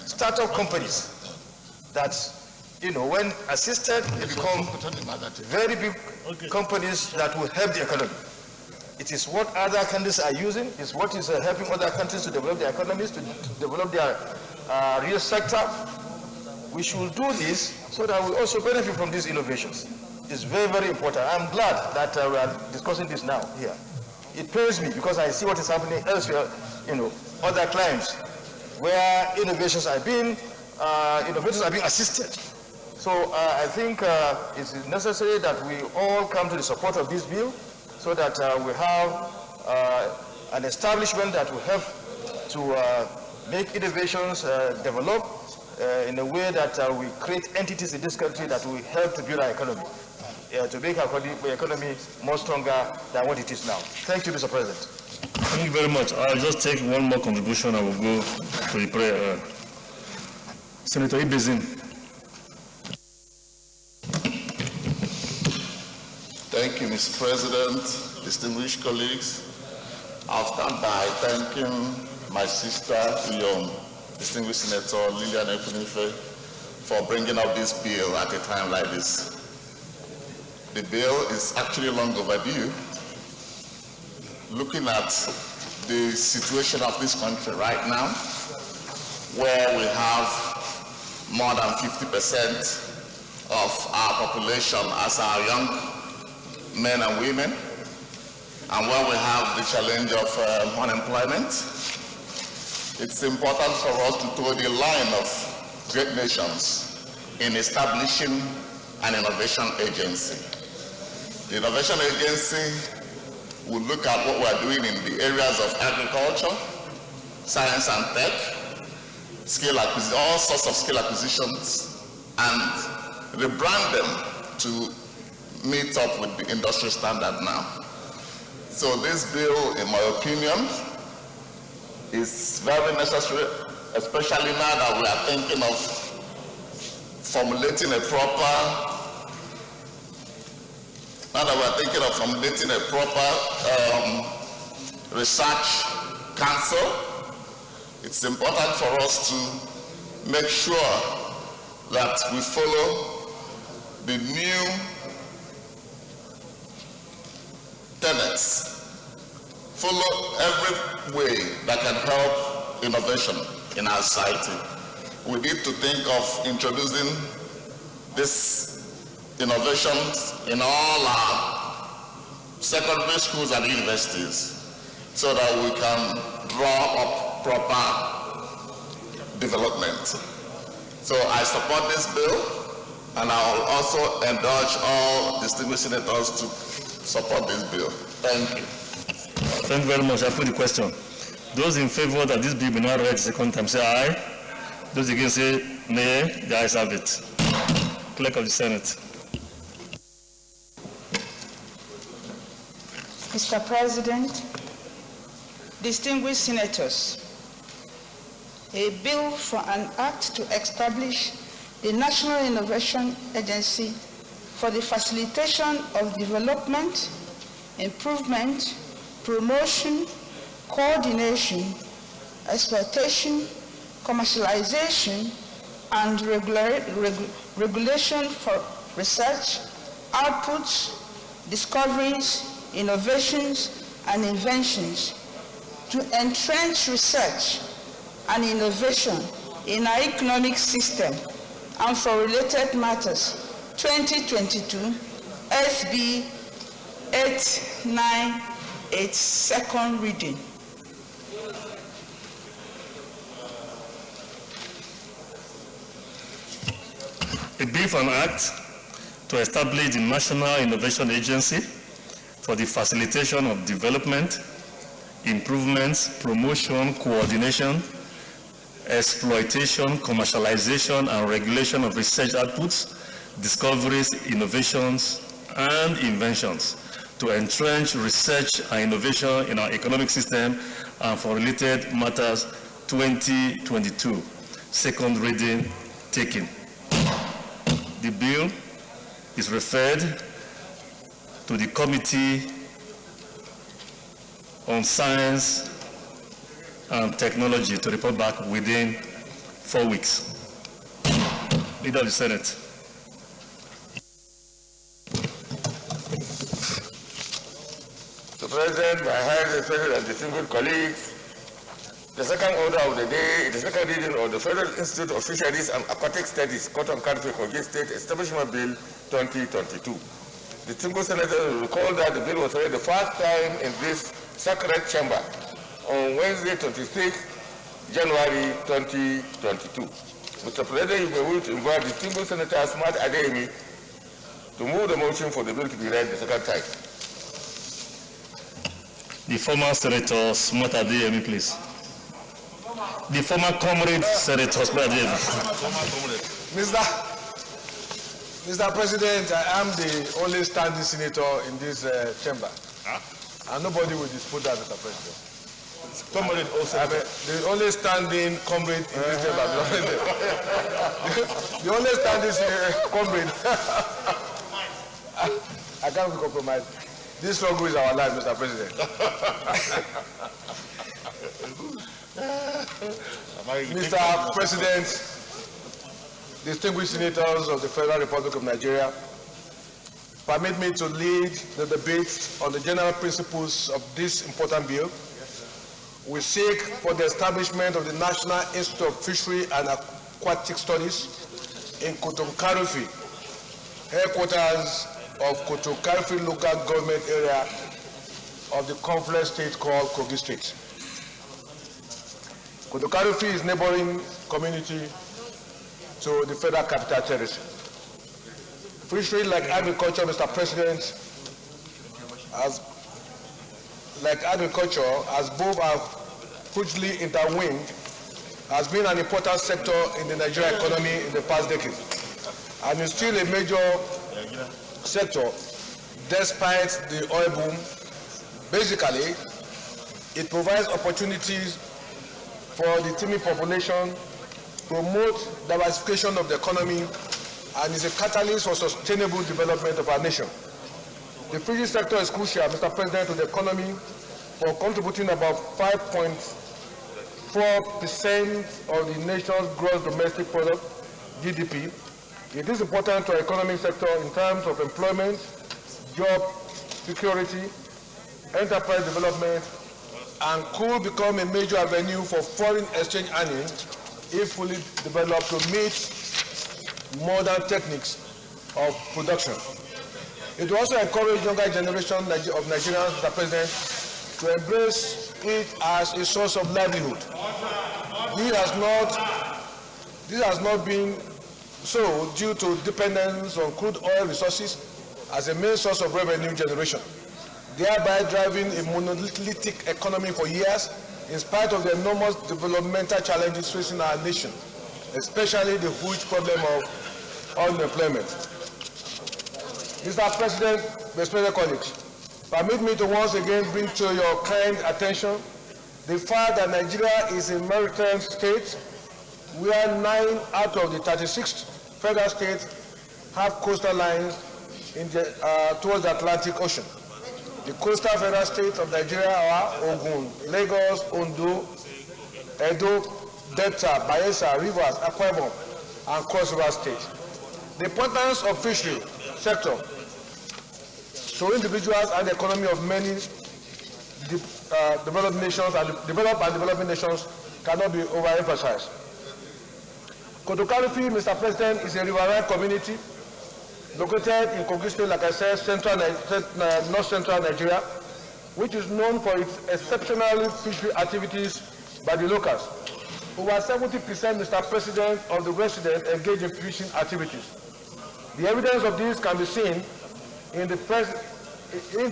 Startup companies that, when assisted, they become very big companies that will help the economy. It is what other countries are using, it's what is helping other countries to develop their economies, to develop their real sector. We should do this so that we also benefit from these innovations. It's very, very important. I'm glad that we are discussing this now here. It pains me because I see what is happening elsewhere, other climes where innovators are being assisted. So I think it's necessary that we all come to the support of this bill so that we have an establishment that will help to make innovations develop in a way that we create entities in this country that will help to build our economy, to make our economy more stronger than what it is now. Thank you, Mr. President. Thank you very much. I'll just take one more contribution and we'll go to the prayer. Senator Ibezin. Thank you, Mr. President, distinguished colleagues. I'll start by thanking my sister, your distinguished Senator Lilian Ekunife, for bringing up this bill at a time like this. The bill is actually long overdue. Looking at the situation of this country right now, where we have more than 50% of our population as our young men and women, and where we have the challenge of unemployment, it's important for us to toe the line of great nations in establishing an innovation agency. The innovation agency will look at what we're doing in the areas of agriculture, science and tech, all sorts of skill acquisitions, and rebrand them to meet up with the industry standard now. So this bill, in my opinion, is very necessary, especially now that we are thinking of formulating a proper research council. It's important for us to make sure that we follow the new tenets, follow every way that can help innovation in our society. We need to think of introducing these innovations in all our secondary schools and universities so that we can draw up proper development. So I support this bill, and I will also encourage all distinguished senators to support this bill. Thank you. Thank you very much. I put the question. Those in favor that this bill be not read the second time, say aye. Those against say nay. The ayes have it. Clerk of the Senate. Mr. President, distinguished senators, a bill for an act to establish the National Innovation Agency for the facilitation of development, improvement, promotion, coordination, exploitation, commercialization, and regulation for research, outputs, discoveries, innovations, and inventions, to entrench research and innovation in our economic system and for related matters, 2022, SB 898, second reading. A bill for an act to establish the National Innovation Agency for the facilitation of development, improvements, promotion, coordination, exploitation, commercialization, and regulation of research outputs, discoveries, innovations, and inventions, to entrench research and innovation in our economic system and for related matters, 2022. Second reading taken. The bill is referred to the Committee on Science and Technology to report back within 4 weeks. Leader of the Senate. Mr. President, my highly respected and distinguished colleagues, the second order of the day is the second reading of the Federal Institute of Fisheries and Aquatic Studies, Cotton Country, Kogi State Establishment Bill 2022. The distinguished senators will recall that the bill was read the first time in this sacred chamber on Wednesday, 26 January 2022. Mr. President, you may wish to invite distinguished Senator Smart Adeyemi to move the motion for the bill to be read the second time. The former Senator Smart Adeyemi, please. The former comrade Senator Smart Adeyemi. Mr. President, I am the only standing senator in this chamber. And nobody will dispute that, Mr. President. Comrade also. I'm the only standing comrade in this chamber. The only standing comrade. I can't be compromised. This struggle is our life, Mr. President. Mr. President, distinguished senators of the Federal Republic of Nigeria, permit me to lead the debate on the general principles of this important bill. We seek for the establishment of the National Institute of Fishery and Aquatic Studies in Kotokarufi, headquarters of Kotokarufi local government area of the confluence state called Kogi State. Kotokarufi is neighboring community to the Federal Capital Territory. Fishery, like agriculture, Mr. President, as both are hugely intertwined, has been an important sector in the Nigerian economy in the past decade, and is still a major sector despite the oil boom. Basically, it provides opportunities for the teeming population, promote diversification of the economy, and is a catalyst for sustainable development of our nation. The fishery sector is crucial, Mr. President, to the economy for contributing about 5.4% of the nation's gross domestic product, GDP. It is important to our economic sector in terms of employment, job security, enterprise development, and could become a major avenue for foreign exchange earning if fully developed to meet modern techniques of production. It will also encourage younger generation of Nigerians, Mr. President, to embrace it as a source of livelihood. This has not been so due to dependence on crude oil resources as a main source of revenue generation, thereby driving a monolithic economy for years in spite of the enormous developmental challenges facing our nation, especially the huge problem of unemployment. Mr. President, respected colleagues, permit me to once again bring to your kind attention the fact that Nigeria is a maritime state where 9 out of the 36 federal states have coastal lines towards the Atlantic Ocean. The coastal federal states of Nigeria are Ogun, Lagos, Ondo, Edo, Delta, Bayelsa, Rivers, Akwa Ibom, and Cross River State. The importance of fishery sector to individuals and the economy of many developed nations and developing nations cannot be overemphasized. Kotokalufi, Mr. President, is a riverine community located in Kogi State, like I said, north central Nigeria, which is known for its exceptional fishery activities by the locals. Over 70%, Mr. President, of the residents engage in fishing activities. The evidence of this can be seen in the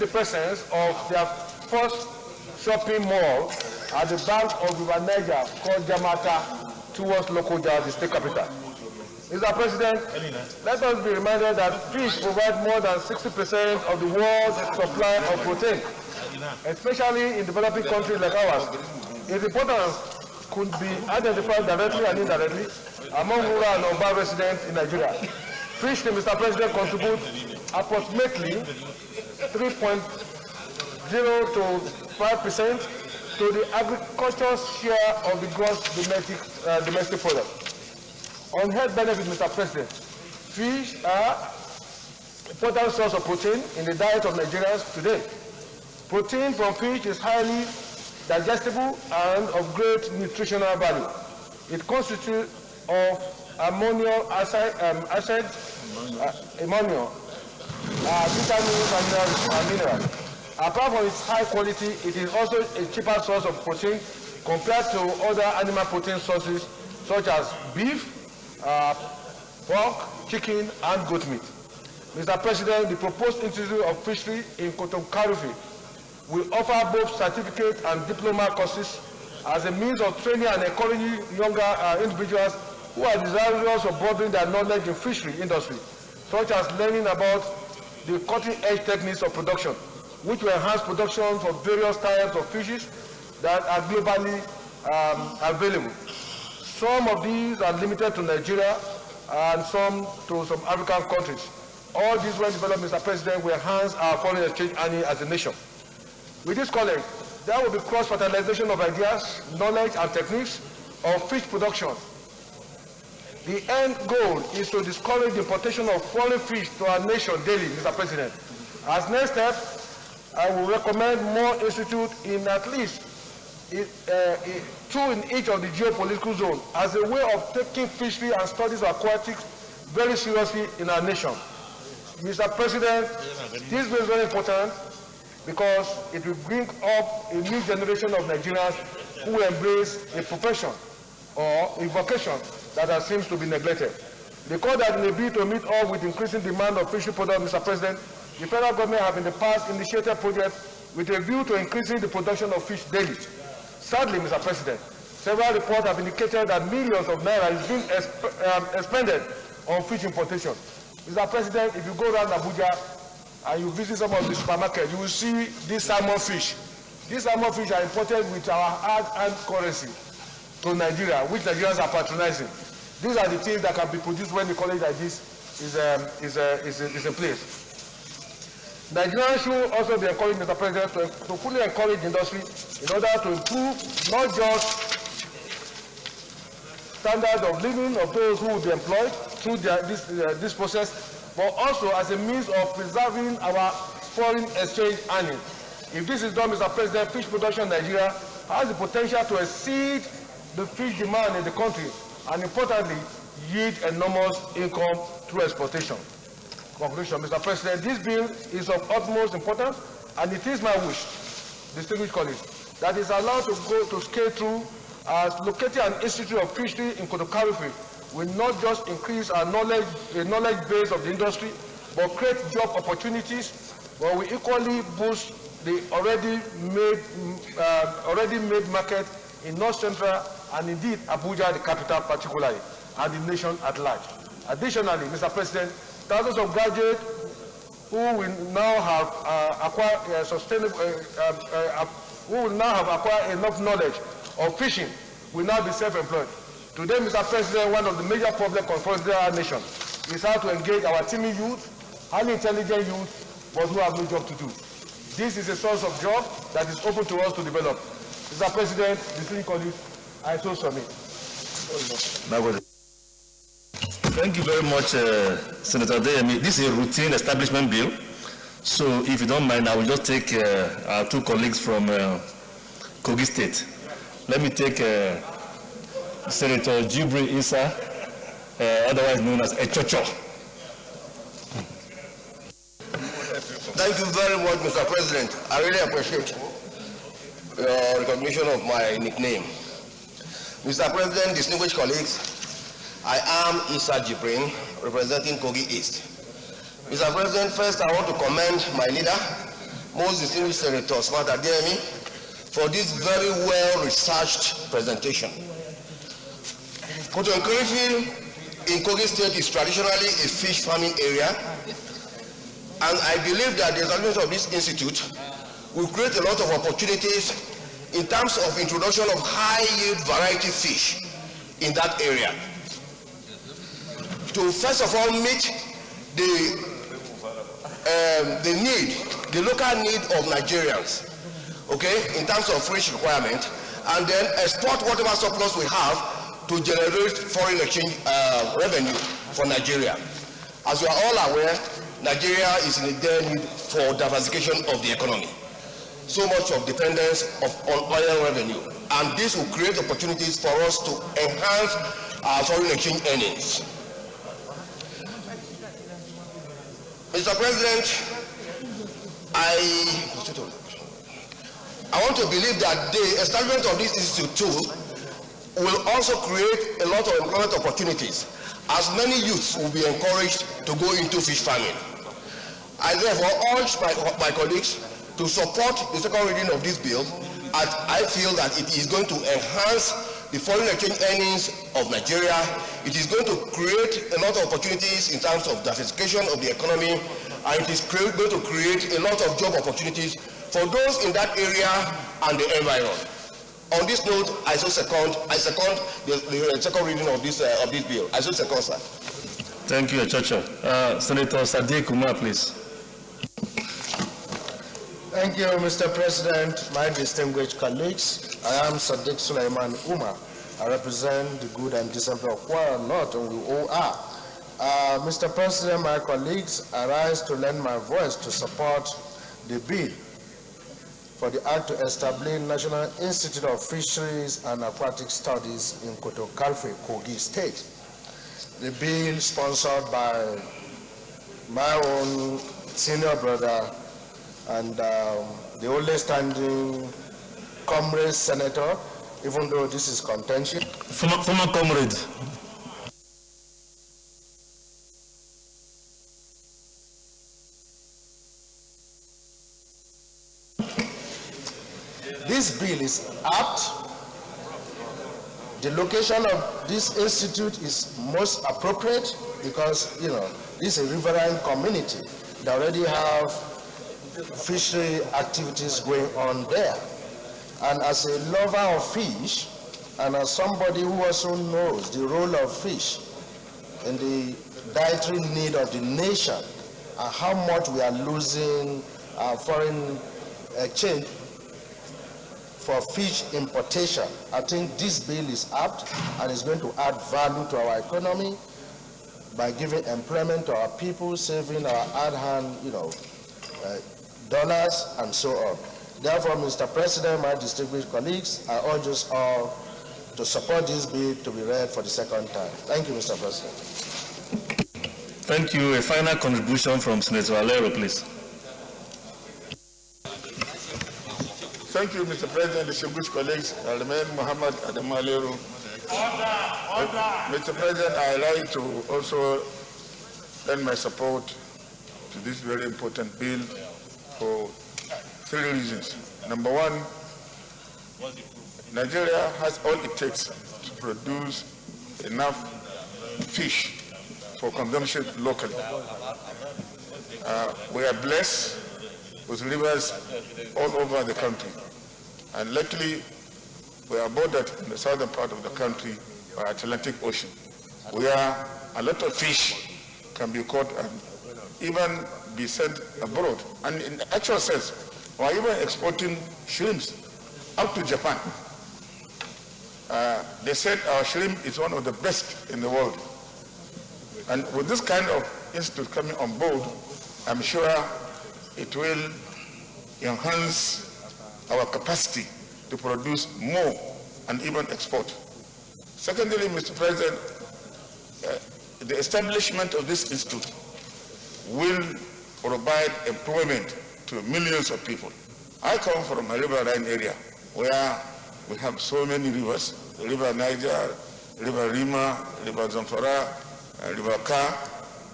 presence of their first shopping mall at the bank of River Niger called Jamata towards Lokoja, the state capital. Mr. President, let us be reminded that fish provide more than 60% of the world's supply of protein, especially in developing countries like ours. Its importance could be identified directly and indirectly among rural and urban residents in Nigeria. Fish, Mr. President, contribute approximately 3.0 to 5% to the agricultural share of the gross domestic product. On health benefits, Mr. President, fish are an important source of protein in the diet of Nigerians today. Protein from fish is highly digestible and of great nutritional value. It constitutes of ammonia acid, vitamins and minerals. Apart from its high quality, it is also a cheaper source of protein compared to other animal protein sources such as beef, pork, chicken, and goat meat. Mr. President, the proposed institute of fishery in Kotokalufi will offer both certificate and diploma courses as a means of training and encouraging younger individuals who are desirous of broadening their knowledge in fishery industry, such as learning about the cutting-edge techniques of production, which will enhance production for various types of fishes that are globally available. Some of these are limited to Nigeria and some to some African countries. All these, when developed, Mr. President, will enhance our foreign exchange earning as a nation. With this college, there will be cross-fertilization of ideas, knowledge, and techniques of fish production. The end goal is to discourage the importation of foreign fish to our nation daily, Mr. President. As next step, I will recommend more institutes in at least 2 in each of the geopolitical zones as a way of taking fishery and studies of aquatics very seriously in our nation. Mr. President, this is very important because it will bring up a new generation of Nigerians who embrace a profession or a vocation that seems to be neglected. Because that may be to meet up with increasing demand of fishery products, Mr. President, the federal government have in the past initiated projects with a view to increasing the production of fish daily. Sadly, Mr. President, several reports have indicated that millions of naira is being expended on fish importation. Mr. President, if you go around Abuja and you visit some of the supermarkets, you will see these salmon fish. These salmon fish are imported with our hard-earned currency to Nigeria, which Nigerians are patronizing. These are the things that can be produced when the college like this is in place. Nigerians should also be encouraged, Mr. President, to fully encourage industry in order to improve not just standards of living of those who will be employed through this process, but also as a means of preserving our foreign exchange earnings. If this is done, Mr. President, fish production in Nigeria has the potential to exceed the fish demand in the country and, importantly, yield enormous income through exportation. Conclusion, Mr. President, this bill is of utmost importance, and it is my wish, distinguished colleagues, that is allowed to go to scale through as locating an institute of fishery in Kotokalfi will not just increase our knowledge base of the industry, but create job opportunities, but will equally boost the already made market in North Central and indeed Abuja, the capital particularly, and the nation at large. Additionally, Mr. President, thousands of graduates who will now have acquired enough knowledge of fishing will now be self-employed. Today, Mr. President, one of the major problems confronting our nation is how to engage our teeming youth, highly intelligent youth, but who have no job to do. This is a source of job that is open to us to develop. Mr. President, distinguished colleagues, I so submit. Thank you very much, Senator Adeyemi. This is a routine establishment bill. So if you don't mind, I will just take our two colleagues from Kogi State. Let me take Senator Jibri Issa, otherwise known as Echocho. Thank you very much, Mr. President. I really appreciate your recognition of my nickname. Mr. President, distinguished colleagues, I am Issa Jibrin, representing Kogi East. Mr. President, first I want to commend my leader, most distinguished Senator Smart Adeyemi, for this very well-researched presentation. Kotokalfi in Kogi State is traditionally a fish farming area, and I believe that the establishment of this institute will create a lot of opportunities in terms of introduction of high-yield variety fish in that area. To first of all meet the local need of Nigerians, okay, in terms of fish requirement, and then export whatever surplus we have to generate foreign exchange revenue for Nigeria. As you are all aware, Nigeria is in a dire need for diversification of the economy. So much of dependence on oil revenue, and this will create opportunities for us to enhance our foreign exchange earnings. Mr. President, I want to believe that the establishment of this institute too will also create a lot of employment opportunities, as many youths will be encouraged to go into fish farming. I therefore urge my colleagues to support the second reading of this bill, as I feel that it is going to enhance the foreign exchange earnings of Nigeria. It is going to create a lot of opportunities in terms of diversification of the economy, and it is going to create a lot of job opportunities for those in that area and the environment. On this note, I second the second reading of this bill. I so second, sir. Thank you, Chacha. Senator Sadiq Kumar, please. Thank you, Mr. President, my distinguished colleagues. I am Sadiq Sulaiman Umar. I represent the good and decent of Kwara North and we all are. Mr. President, my colleagues, I rise to lend my voice to support the bill for the act to establish National Institute of Fisheries and Aquatic Studies in Kotokalfi, Kogi State. The bill sponsored by my own senior brother and the oldest standing comrade senator, even though this is contentious. Former comrade. this bill is apt. The location of this institute is most appropriate because, this is a riverine community. They already have fishery activities going on there. And as a lover of fish, and as somebody who also knows the role of fish in the dietary need of the nation, and how much we are losing foreign exchange for fish importation, I think this bill is apt and is going to add value to our economy by giving employment to our people, saving our hard-hand, dollars and so on. Therefore, Mr. President, my distinguished colleagues, I urge us all to support this bill to be read for the second time. Thank you, Mr. President. Thank you. A final contribution from Senator Alero, please. Thank you, Mr. President, distinguished colleagues. I remain Muhammad Adam Alero. Mr. President, I like to also lend my support to this very important bill for 3 reasons. Number one, Nigeria has all it takes to produce enough fish for consumption locally. We are blessed with rivers all over the country. And luckily, we are bordered in the southern part of the country by Atlantic Ocean, where a lot of fish can be caught and even be sent abroad. And in actual sense, we are even exporting shrimps up to Japan. They said our shrimp is one of the best in the world. And with this kind of institute coming on board, I'm sure it will enhance our capacity to produce more and even export. Secondly, Mr. President, the establishment of this institute will provide employment to millions of people. I come from a riverine area where we have so many rivers, the River Niger, River Rima, River Zamfara, River Ka,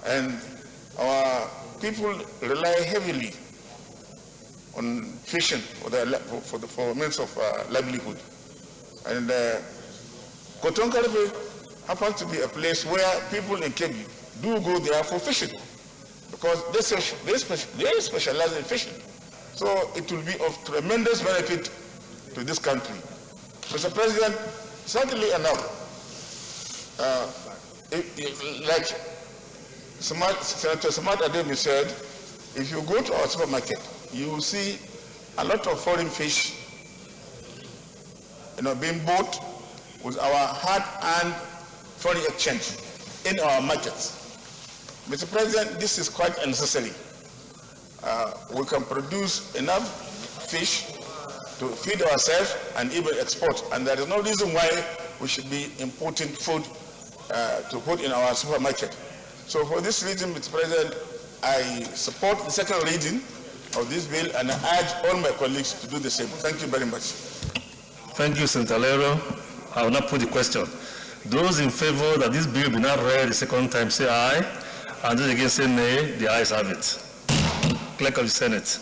and our people rely heavily on fishing for means of livelihood. And Kotonkaribe happens to be a place where people in Kebbi do go there for fishing because they specialize in fishing. So it will be of tremendous benefit to this country. Mr. President, certainly enough, like Senator Smart Ademi said, if you go to our supermarket, you will see a lot of foreign fish, being bought with our hard-earned foreign exchange in our markets. Mr. President, this is quite unnecessary. We can produce enough fish to feed ourselves and even export, and there is no reason why we should be importing food to put in our supermarket. So for this reason, Mr. President, I support the second reading of this bill and I urge all my colleagues to do the same. Thank you very much. Thank you, Senator Lero. I will now put the question. Those in favor that this bill be not read the second time say aye, and those against say nay. The ayes have it. Clerk of the Senate.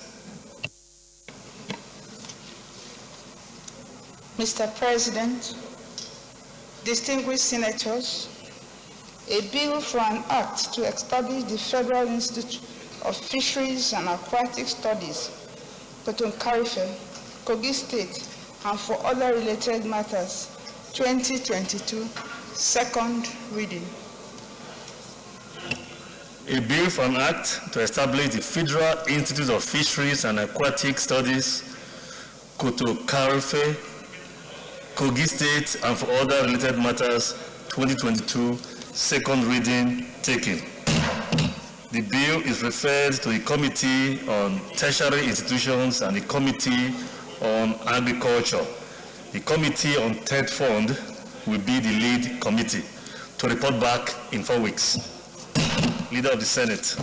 Mr. President, distinguished senators, a bill for an act to establish the Federal Institute of Fisheries and Aquatic Studies, Kotonkarife, Kogi State, and for other related matters, 2022, second reading. A bill for an act to establish the Federal Institute of Fisheries and Aquatic Studies, Kotonkarife, Kogi State, and for other related matters, 2022, second reading taken. The bill is referred to the Committee on Tertiary Institutions and the Committee on Agriculture. The Committee on Third Fund will be the lead committee to report back in 4 weeks. Leader of the Senate.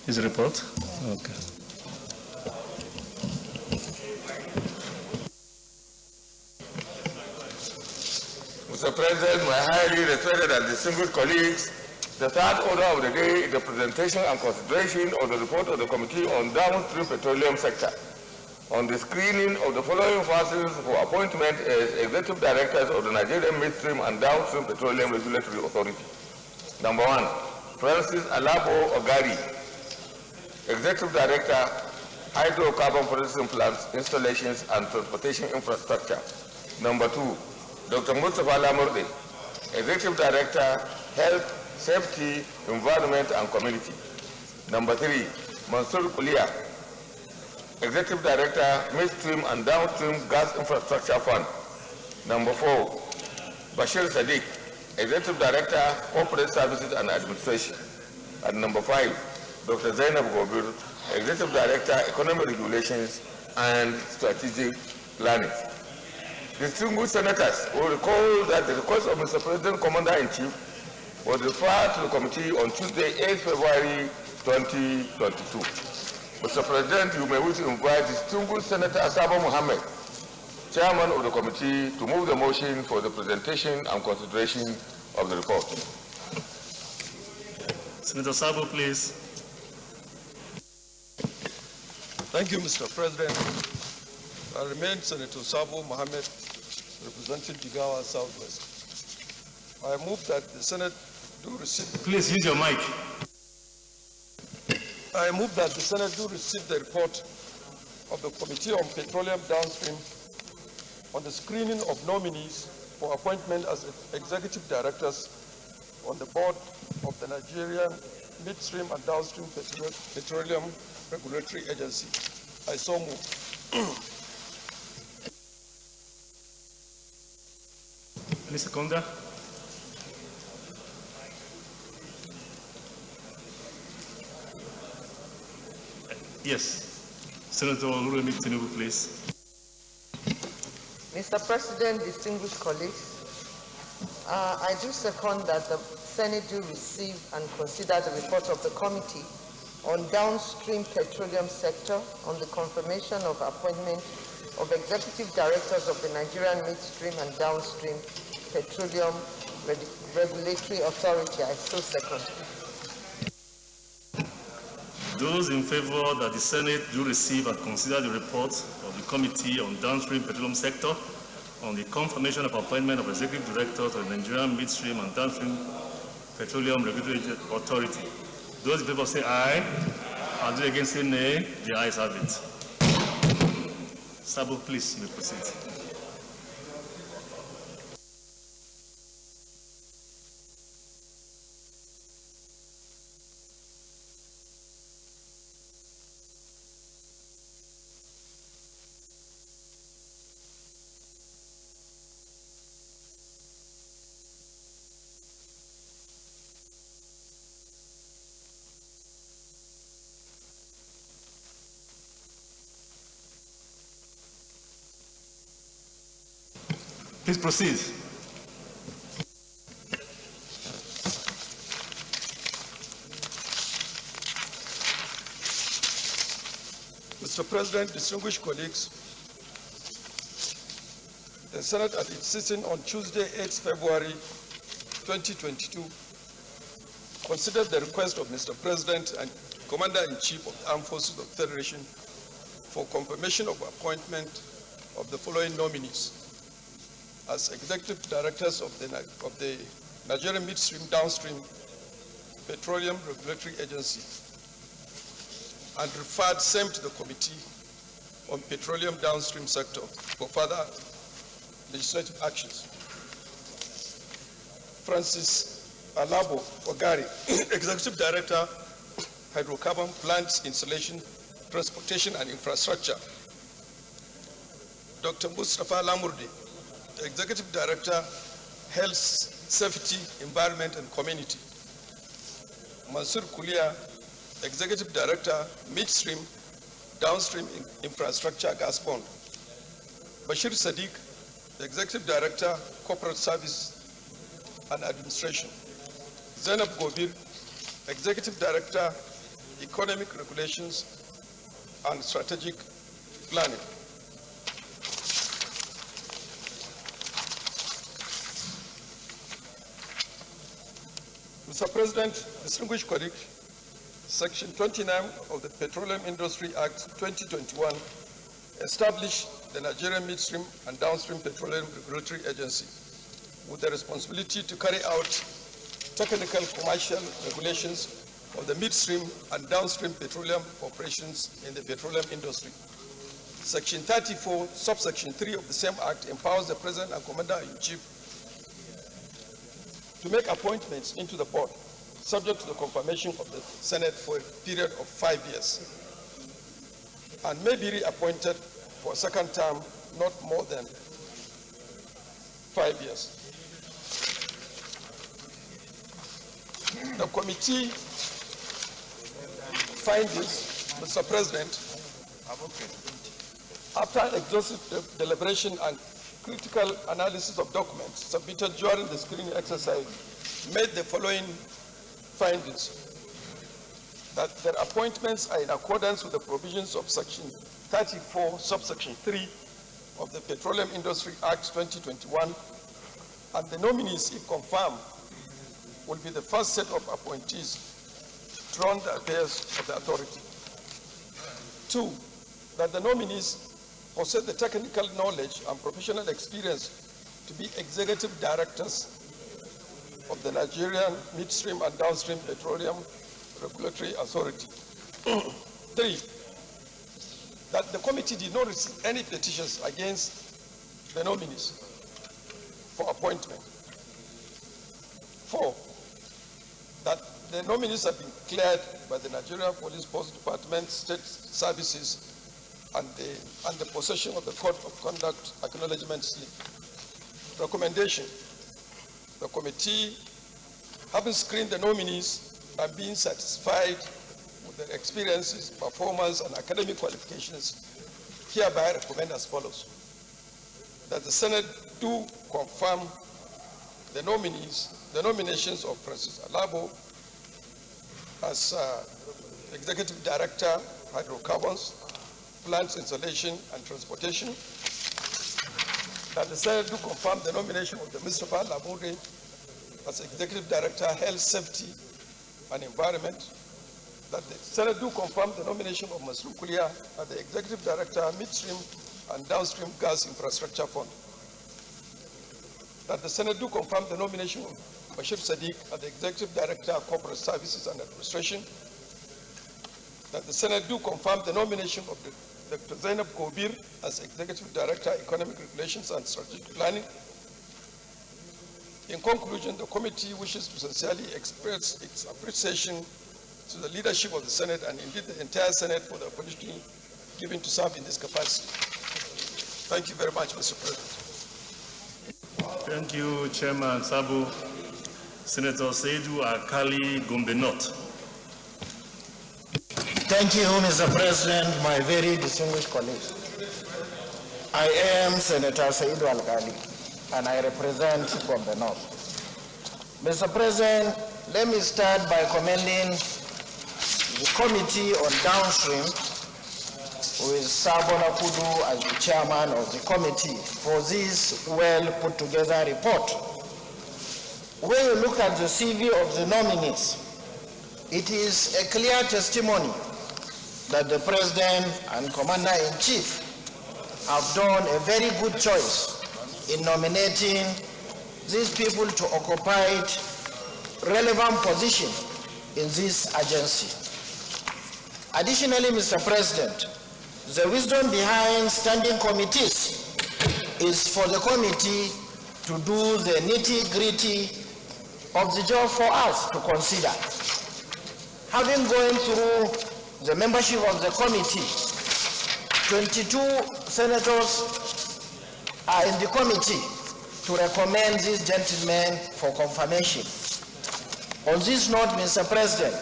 His report? Okay. Mr. Mr. President, my highly respected and distinguished colleagues, the third order of the day is the presentation and consideration of the report of the Committee on Downstream Petroleum Sector on the screening of the following persons for appointment as Executive Directors of the Nigerian Midstream and Downstream Petroleum Regulatory Authority. Number 1, Francis Alabo Ogari, Executive Director, Hydrocarbon Processing Plants, Installations and Transportation Infrastructure. Number 2, Dr. Mustafa Lamurde, Executive Director, Health, Safety, Environment and Community. Number 3, Mansour Kulia, Executive Director, Midstream and Downstream Gas Infrastructure Fund. Number 4, Bashir Sadiq, Executive Director, Corporate Services and Administration. And number 5, Dr. Zainab Gobir, Executive Director, Economic Regulations and Strategic Planning. Distinguished Senators will recall that the request of Mr. President, Commander-in-Chief, was referred to the committee on Tuesday, 8 February 2022. Mr. President, you may wish to invite distinguished Senator Asabo Mohammed, Chairman of the committee, to move the motion for the presentation and consideration of the report. Senator Sabo, please. Thank you, Mr. President. I remain Senator Sabo Mohammed, representing Jigawa Southwest. I move that the Senate do receive... Please use your mic. I move that the Senate do receive the report of the Committee on Petroleum Downstream on the screening of nominees for appointment as executive directors on the board of the Nigerian Midstream and Downstream Petroleum Regulatory Agency. I so move. Mr. Konga. Yes. Senator Oluremi Tinubu, please. Mr. President, distinguished colleagues, I do second that the Senate do receive and consider the report of the Committee on Downstream Petroleum Sector on the confirmation of appointment of Executive Directors of the Nigerian Midstream and Downstream Petroleum Regulatory Authority. I so second. Those in favor that the Senate do receive and consider the report of the Committee on Downstream Petroleum Sector on the confirmation of appointment of Executive Directors of the Nigerian Midstream and Downstream Petroleum Regulatory Authority. Those in favor say aye, and those against say nay. The ayes have it. Sabo, please, you may proceed. Please proceed. Mr. President, distinguished colleagues, the Senate at its sitting on Tuesday, 8 February 2022, considered the request of Mr. President and Commander-in-Chief of the Armed Forces of the Federation for confirmation of appointment of the following nominees as executive directors of the Nigerian Midstream Downstream Petroleum Regulatory Agency, and referred same to the Committee on Petroleum Downstream Sector for further legislative actions. Francis Alabo Ogari, Executive Director, Hydrocarbon Plants Installation, Transportation and Infrastructure. Dr. Mustafa Lamurde, Executive Director, Health, Safety, Environment and Community. Mansour Kulia, Executive Director, Midstream, Downstream Infrastructure Gas Fund. Bashir Sadiq, Executive Director, Corporate Service and Administration. Zainab Gobir, Executive Director, Economic Regulations and Strategic Planning. Mr. President, distinguished colleagues, Section 29 of the Petroleum Industry Act 2021 established the Nigerian Midstream and Downstream Petroleum Regulatory Agency with the responsibility to carry out technical commercial regulations of the midstream and downstream petroleum operations in the petroleum industry. Section 34, subsection 3 of the same act empowers the President and Commander-in-Chief to make appointments into the board, subject to the confirmation of the Senate for a period of 5 years, and may be reappointed for a second term, not more than 5 years. The committee findings, Mr. President, after exhaustive deliberation and critical analysis of documents submitted during the screening exercise, made the following findings: that their appointments are in accordance with the provisions of Section 34, subsection 3 of the Petroleum Industry Act 2021, and the nominees, if confirmed, will be the first set of appointees to run the affairs of the authority. 2, that the nominees possess the technical knowledge and professional experience to be executive directors of the Nigerian Midstream and Downstream Petroleum Regulatory Authority. 3, that the committee did not receive any petitions against the nominees for appointment. 4, that the nominees have been cleared by the Nigerian Police Post Department, State Services, and the possession of the Code of Conduct Acknowledgement Slip. Recommendation: the committee, having screened the nominees and being satisfied with their experiences, performance, and academic qualifications, hereby recommend as follows: that the Senate do confirm the nominations of Francis Alabo as Executive Director, Hydrocarbons, Plants, Installation, and Transportation. That the Senate do confirm the nomination of the Mr. Labode as Executive Director, Health, Safety, and Environment. That the Senate do confirm the nomination of Ms. Lukulia as the Executive Director, Midstream and Downstream Gas Infrastructure Fund. That the Senate do confirm the nomination of Bashir Sadiq as the Executive Director, Corporate Services and Administration. That the Senate do confirm the nomination of Dr. Zainab Kobir as Executive Director, Economic Regulations and Strategic Planning. In conclusion, the committee wishes to sincerely express its appreciation to the leadership of the Senate and indeed the entire Senate for the opportunity given to serve in this capacity. Thank you very much, Mr. President. Thank you, Chairman Sabu. Senator Seidu Akali Gombenot. Thank you, Mr. President, my very distinguished colleagues. I am Senator Seidu Al-Ghali, and I represent Gombe North. Mr. President, let me start by commending the Committee on Downstream, with Sabona Kudu as the chairman of the committee, for this well put together report. When you look at the CV of the nominees, it is a clear testimony that the President and Commander-in-Chief have done a very good choice in nominating these people to occupy relevant position in this agency. Additionally, Mr. President, the wisdom behind standing committees is for the committee to do the nitty-gritty of the job for us to consider. Having gone through the membership of the committee, 22 senators are in the committee to recommend these gentlemen for confirmation. On this note, Mr. President,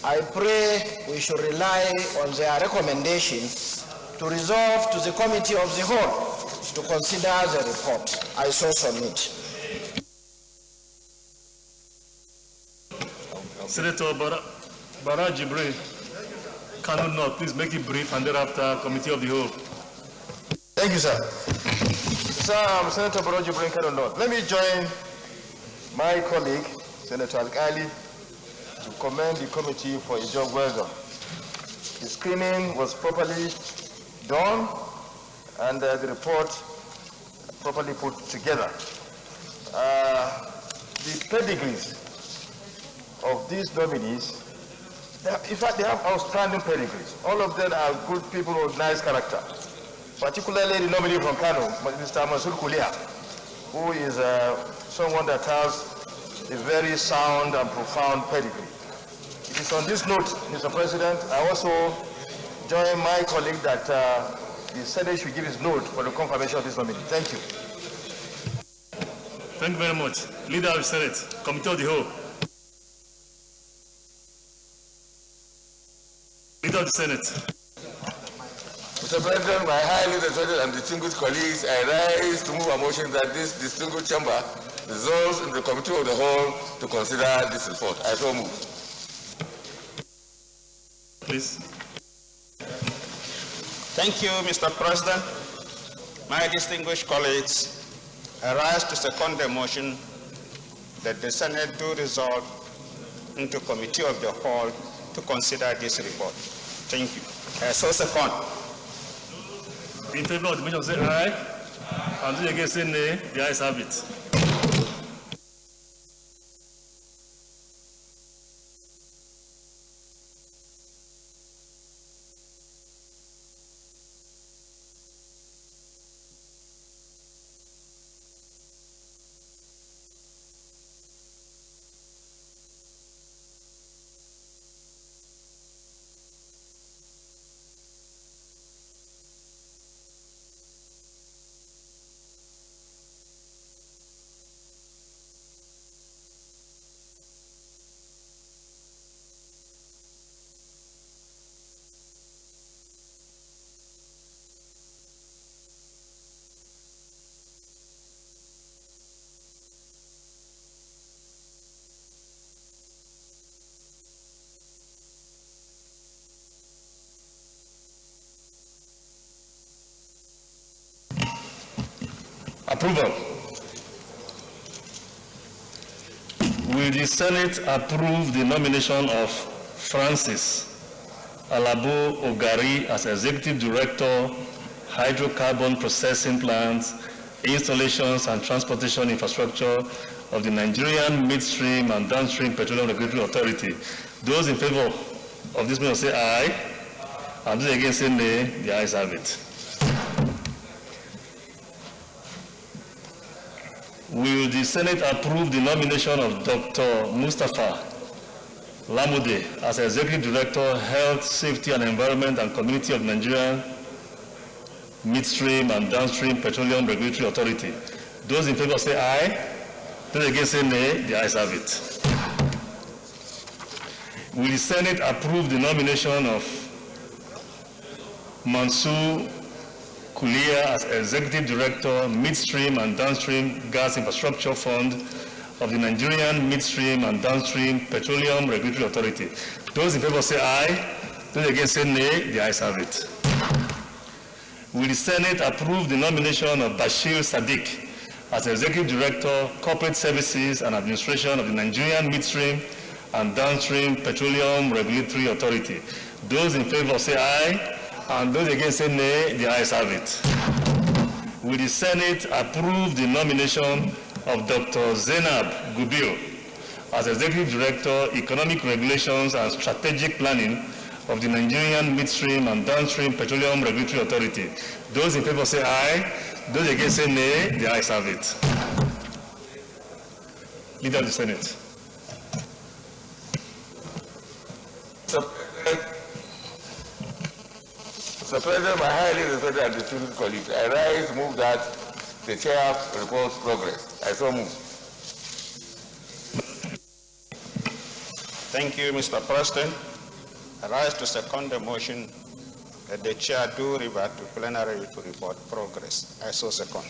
I pray we should rely on their recommendation to resolve to the committee of the whole to consider the report. I so submit. Senator Bara Jibril, Kano North, please make it brief, and thereafter Committee of the Whole. Thank you, sir. Sir, I'm Senator Bara Jibril, Kano North. Let me join my colleague, Senator Al-Ghali to commend the committee for a job well done. The screening was properly done and the report properly put together. The pedigrees of these nominees, in fact, they have outstanding pedigrees. All of them are good people with nice character. Particularly the nominee from Kano, Mr. Mansur Kulia, who is someone that has a very sound and profound pedigree. It is on this note, Mr. President, I also join my colleague that the Senate should give his note for the confirmation of this nominee. Thank you. Thank you very much. Leader of the Senate, Committee of the Whole. Leader of the Senate. Mr. President, my highly respected and distinguished colleagues, I rise to move a motion that this distinguished chamber resolves in the Committee of the Whole to consider this report. I so move. Please. Thank you, Mr. President. My distinguished colleagues, I rise to second the motion that the Senate do resolve into Committee of the Whole to consider this report. Thank you. So second. In favor of the motion, say aye. And those against, say nay. The ayes have it. Approval. Will the Senate approve the nomination of Francis Alabo Ogari as Executive Director, Hydrocarbon Processing Plants, Installations and Transportation Infrastructure of the Nigerian Midstream and Downstream Petroleum Regulatory Authority? Those in favor of this motion say aye, and those against say nay. The ayes have it. Will the Senate approve the nomination of Dr. Mustafa Lamude as Executive Director, Health, Safety and Environment and Community of Nigerian Midstream and Downstream Petroleum Regulatory Authority? Those in favor say aye. Those against say nay. The ayes have it. Will the Senate approve the nomination of Mansur Kulia as Executive Director, Midstream and Downstream Gas Infrastructure Fund of the Nigerian Midstream and Downstream Petroleum Regulatory Authority? Those in favor say aye. Those against say nay. The ayes have it. Will the Senate approve the nomination of Bashir Sadiq as Executive Director, Corporate Services and Administration of the Nigerian Midstream and Downstream Petroleum Regulatory Authority? Those in favor say aye. And those against say nay. The ayes have it. Will the Senate approve the nomination of Dr. Zainab Gubil as Executive Director, Economic Regulations and Strategic Planning of the Nigerian Midstream and Downstream Petroleum Regulatory Authority? Those in favor say aye. Those against say nay. The ayes have it. Leader of the Senate. Mr. President, my highly respected and distinguished colleagues, I rise to move that the chair reports progress. I so move. Thank you, Mr. President. I rise to second the motion that the chair do revert to plenary to report progress. I so second.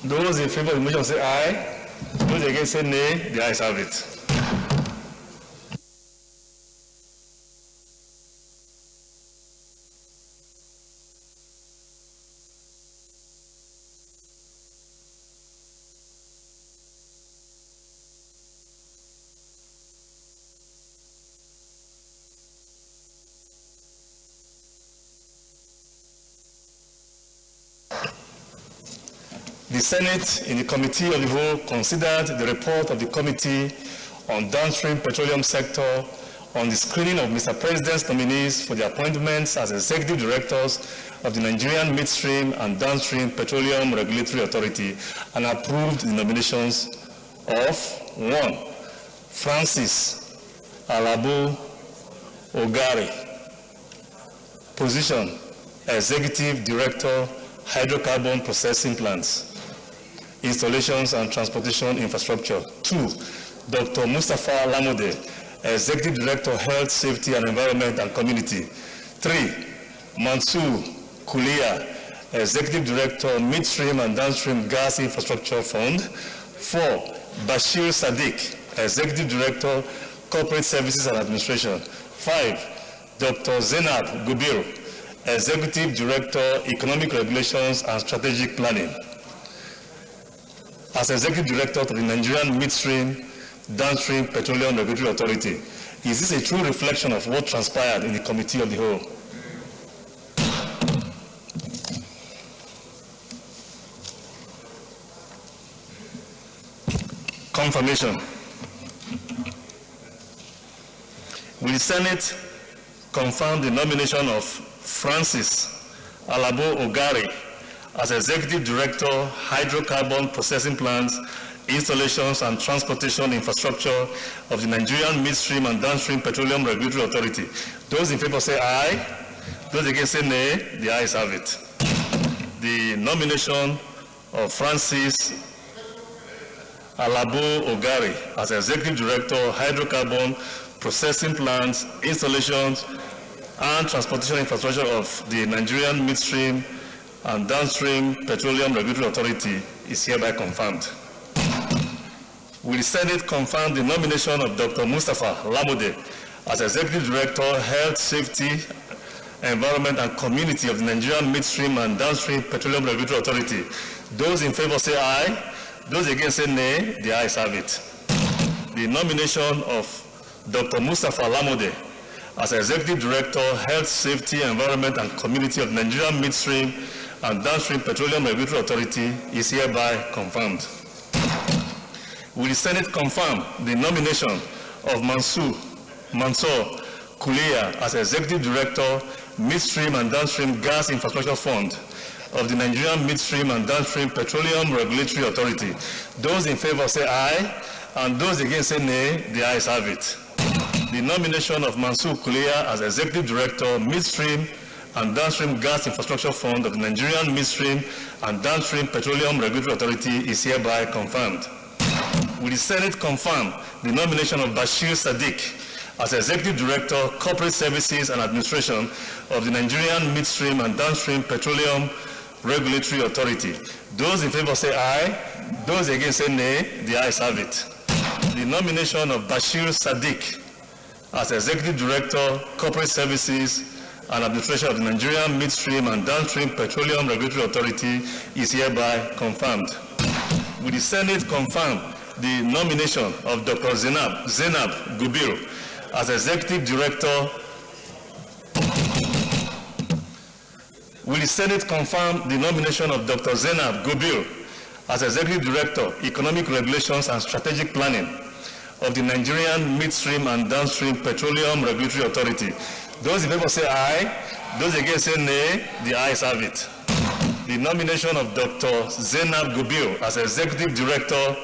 Those in favor of the motion say aye. Those against say nay. The ayes have it. The Senate, in the Committee of the Whole, considered the report of the Committee on Downstream Petroleum Sector on the screening of Mr. President's nominees for the appointments as Executive Directors of the Nigerian Midstream and Downstream Petroleum Regulatory Authority and approved the nominations of 1. Francis Alabo Ogari, position Executive Director, Hydrocarbon Processing Plants, Installations and Transportation Infrastructure. 2. Dr. Mustafa Lamode, Executive Director, Health, Safety and Environment and Community. 3. Mansour Kulia, Executive Director, Midstream and Downstream Gas Infrastructure Fund. 4. Bashir Sadiq, Executive Director, Corporate Services and Administration. 5. Dr. Zainab Gubir, Executive Director, Economic Regulations and Strategic Planning. As Executive Director to the Nigerian Midstream Downstream Petroleum Regulatory Authority. Is this a true reflection of what transpired in the Committee of the Whole? Confirmation. Will the Senate confirm the nomination of Francis Alabo Ogari as Executive Director, Hydrocarbon Processing Plants, Installations and Transportation Infrastructure of the Nigerian Midstream and Downstream Petroleum Regulatory Authority? Those in favor say aye. Those against say nay. The ayes have it. The nomination of Francis Alabo Ogari as Executive Director, Hydrocarbon Processing Plants, Installations and Transportation Infrastructure of the Nigerian Midstream and Downstream Petroleum Regulatory Authority is hereby confirmed. Will the Senate confirm the nomination of Dr. Mustafa Lamode as Executive Director, Health, Safety, Environment and Community of the Nigerian Midstream and Downstream Petroleum Regulatory Authority? Those in favor say aye. Those against say nay. The ayes have it. The nomination of Dr. Mustafa Lamode as Executive Director, Health, Safety, Environment and Community of the Nigerian Midstream and Downstream Petroleum Regulatory Authority is hereby confirmed. Will the Senate confirm the nomination of Mansour Kulia as Executive Director, Midstream and Downstream Gas Infrastructure Fund of the Nigerian Midstream and Downstream Petroleum Regulatory Authority? Those in favor say aye, and those against say nay. The ayes have it. The nomination of Mansour Kulia as Executive Director, Midstream and Downstream Gas Infrastructure Fund of the Nigerian Midstream and Downstream Petroleum Regulatory Authority is hereby confirmed. Will the Senate confirm the nomination of Bashir Sadiq as Executive Director, Corporate Services and Administration of the Nigerian Midstream and Downstream Petroleum Regulatory Authority? Those in favor say aye. Those against say nay. The ayes have it. The nomination of Bashir Sadiq as Executive Director, Corporate Services and Administration of the Nigerian Midstream and Downstream Petroleum Regulatory Authority is hereby confirmed. Will the Senate confirm the nomination of Dr. Zainab Gubir as Executive Director? Will the Senate confirm the nomination of Dr. Zainab Gubir as Executive Director, Economic Regulations and Strategic Planning of the Nigerian Midstream and Downstream Petroleum Regulatory Authority? Those in favor say aye. Those against say nay. The ayes have it. The nomination of Dr. Zainab Gubir as Executive Director,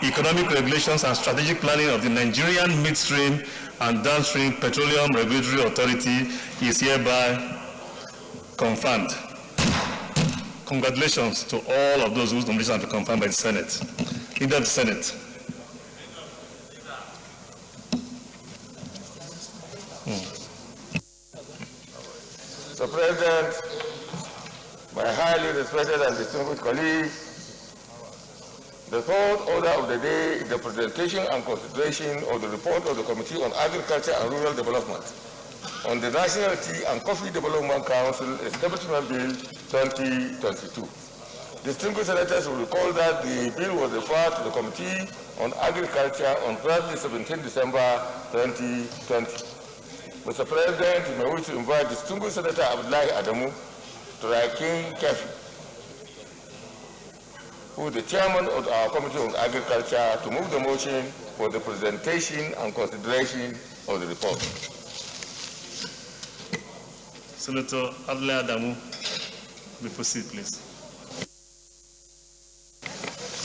Economic Regulations and Strategic Planning of the Nigerian Midstream and Downstream Petroleum Regulatory Authority is hereby confirmed. Congratulations to all of those whose nominations have been confirmed by the Senate. Leader of the Senate. Mr. President, my highly respected and distinguished colleagues, the third order of the day is the presentation and consideration of the report of the Committee on Agriculture and Rural Development on the National Tea and Coffee Development Council Establishment Bill 2022. Distinguished senators will recall that the bill was referred to the Committee on Agriculture on Thursday, 17 December 2020. Mr. President, you may wish to invite distinguished Senator Abdullahi Adamu to Rakin Kefi. who is the chairman of our Committee on Agriculture, to move the motion for the presentation and consideration of the report. Senator Adlai Adamu, we proceed, please.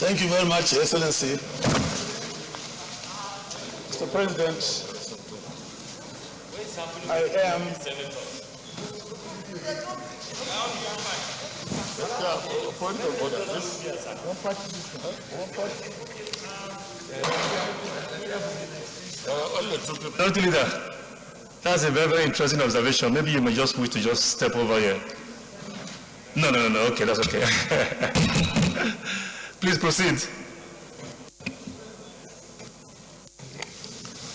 Thank you very much, Your Excellency. Mr. President, I am Point of order. Minority Leader, that's a very, very interesting observation. Maybe you may just wish to just step over here. No, okay, that's okay. Please proceed.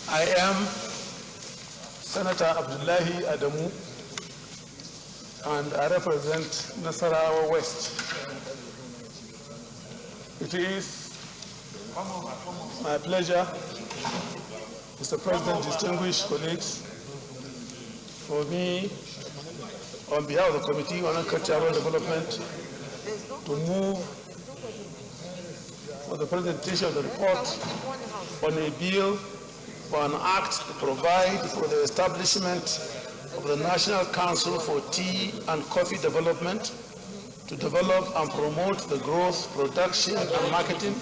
I am Senator Abdullahi Adamu, and I represent Nasarawa West. It is my pleasure, Mr. President, distinguished colleagues, for me, on behalf of the Committee on Agricultural Development, to move for the presentation of the report on a bill for an act to provide for the establishment of the National Council for Tea and Coffee Development to develop and promote the growth, production, and marketing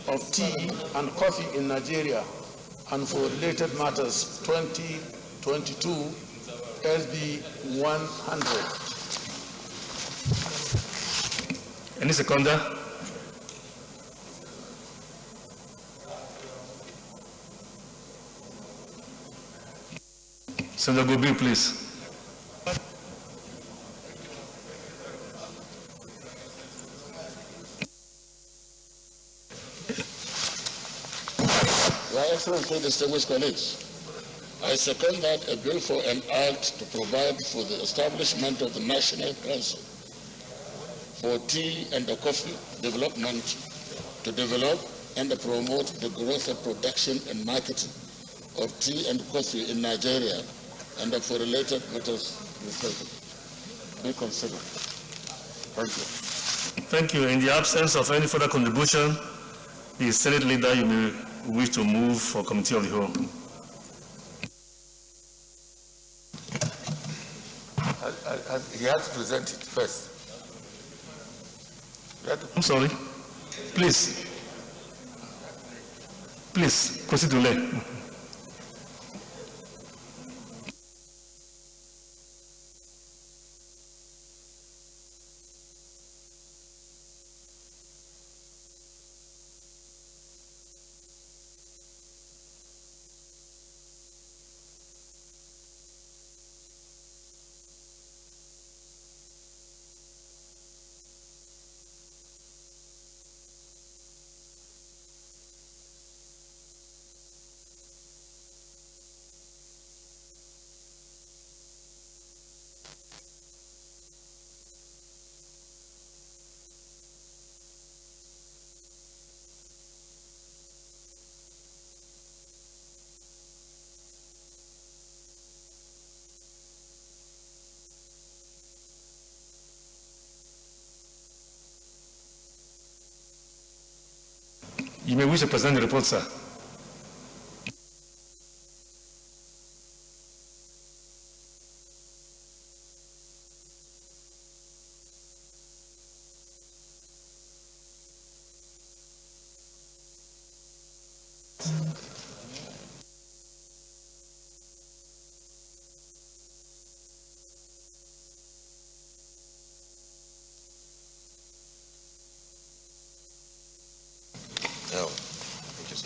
of tea and coffee in Nigeria, and for related matters, 2022 SB 100. Any seconder? Senator Gobi, please. Your Excellency, distinguished colleagues, I second that a bill for an act to provide for the establishment of the National Council for Tea and Coffee Development to develop and promote the growth of production and marketing of tea and coffee in Nigeria and for related matters be considered. Thank you. Thank you. In the absence of any further contribution, the Senate Leader, you may wish to move for Committee of the Whole. He has to present it first. I'm sorry. Please. Please, proceed to lay. You may wish to present the report, sir.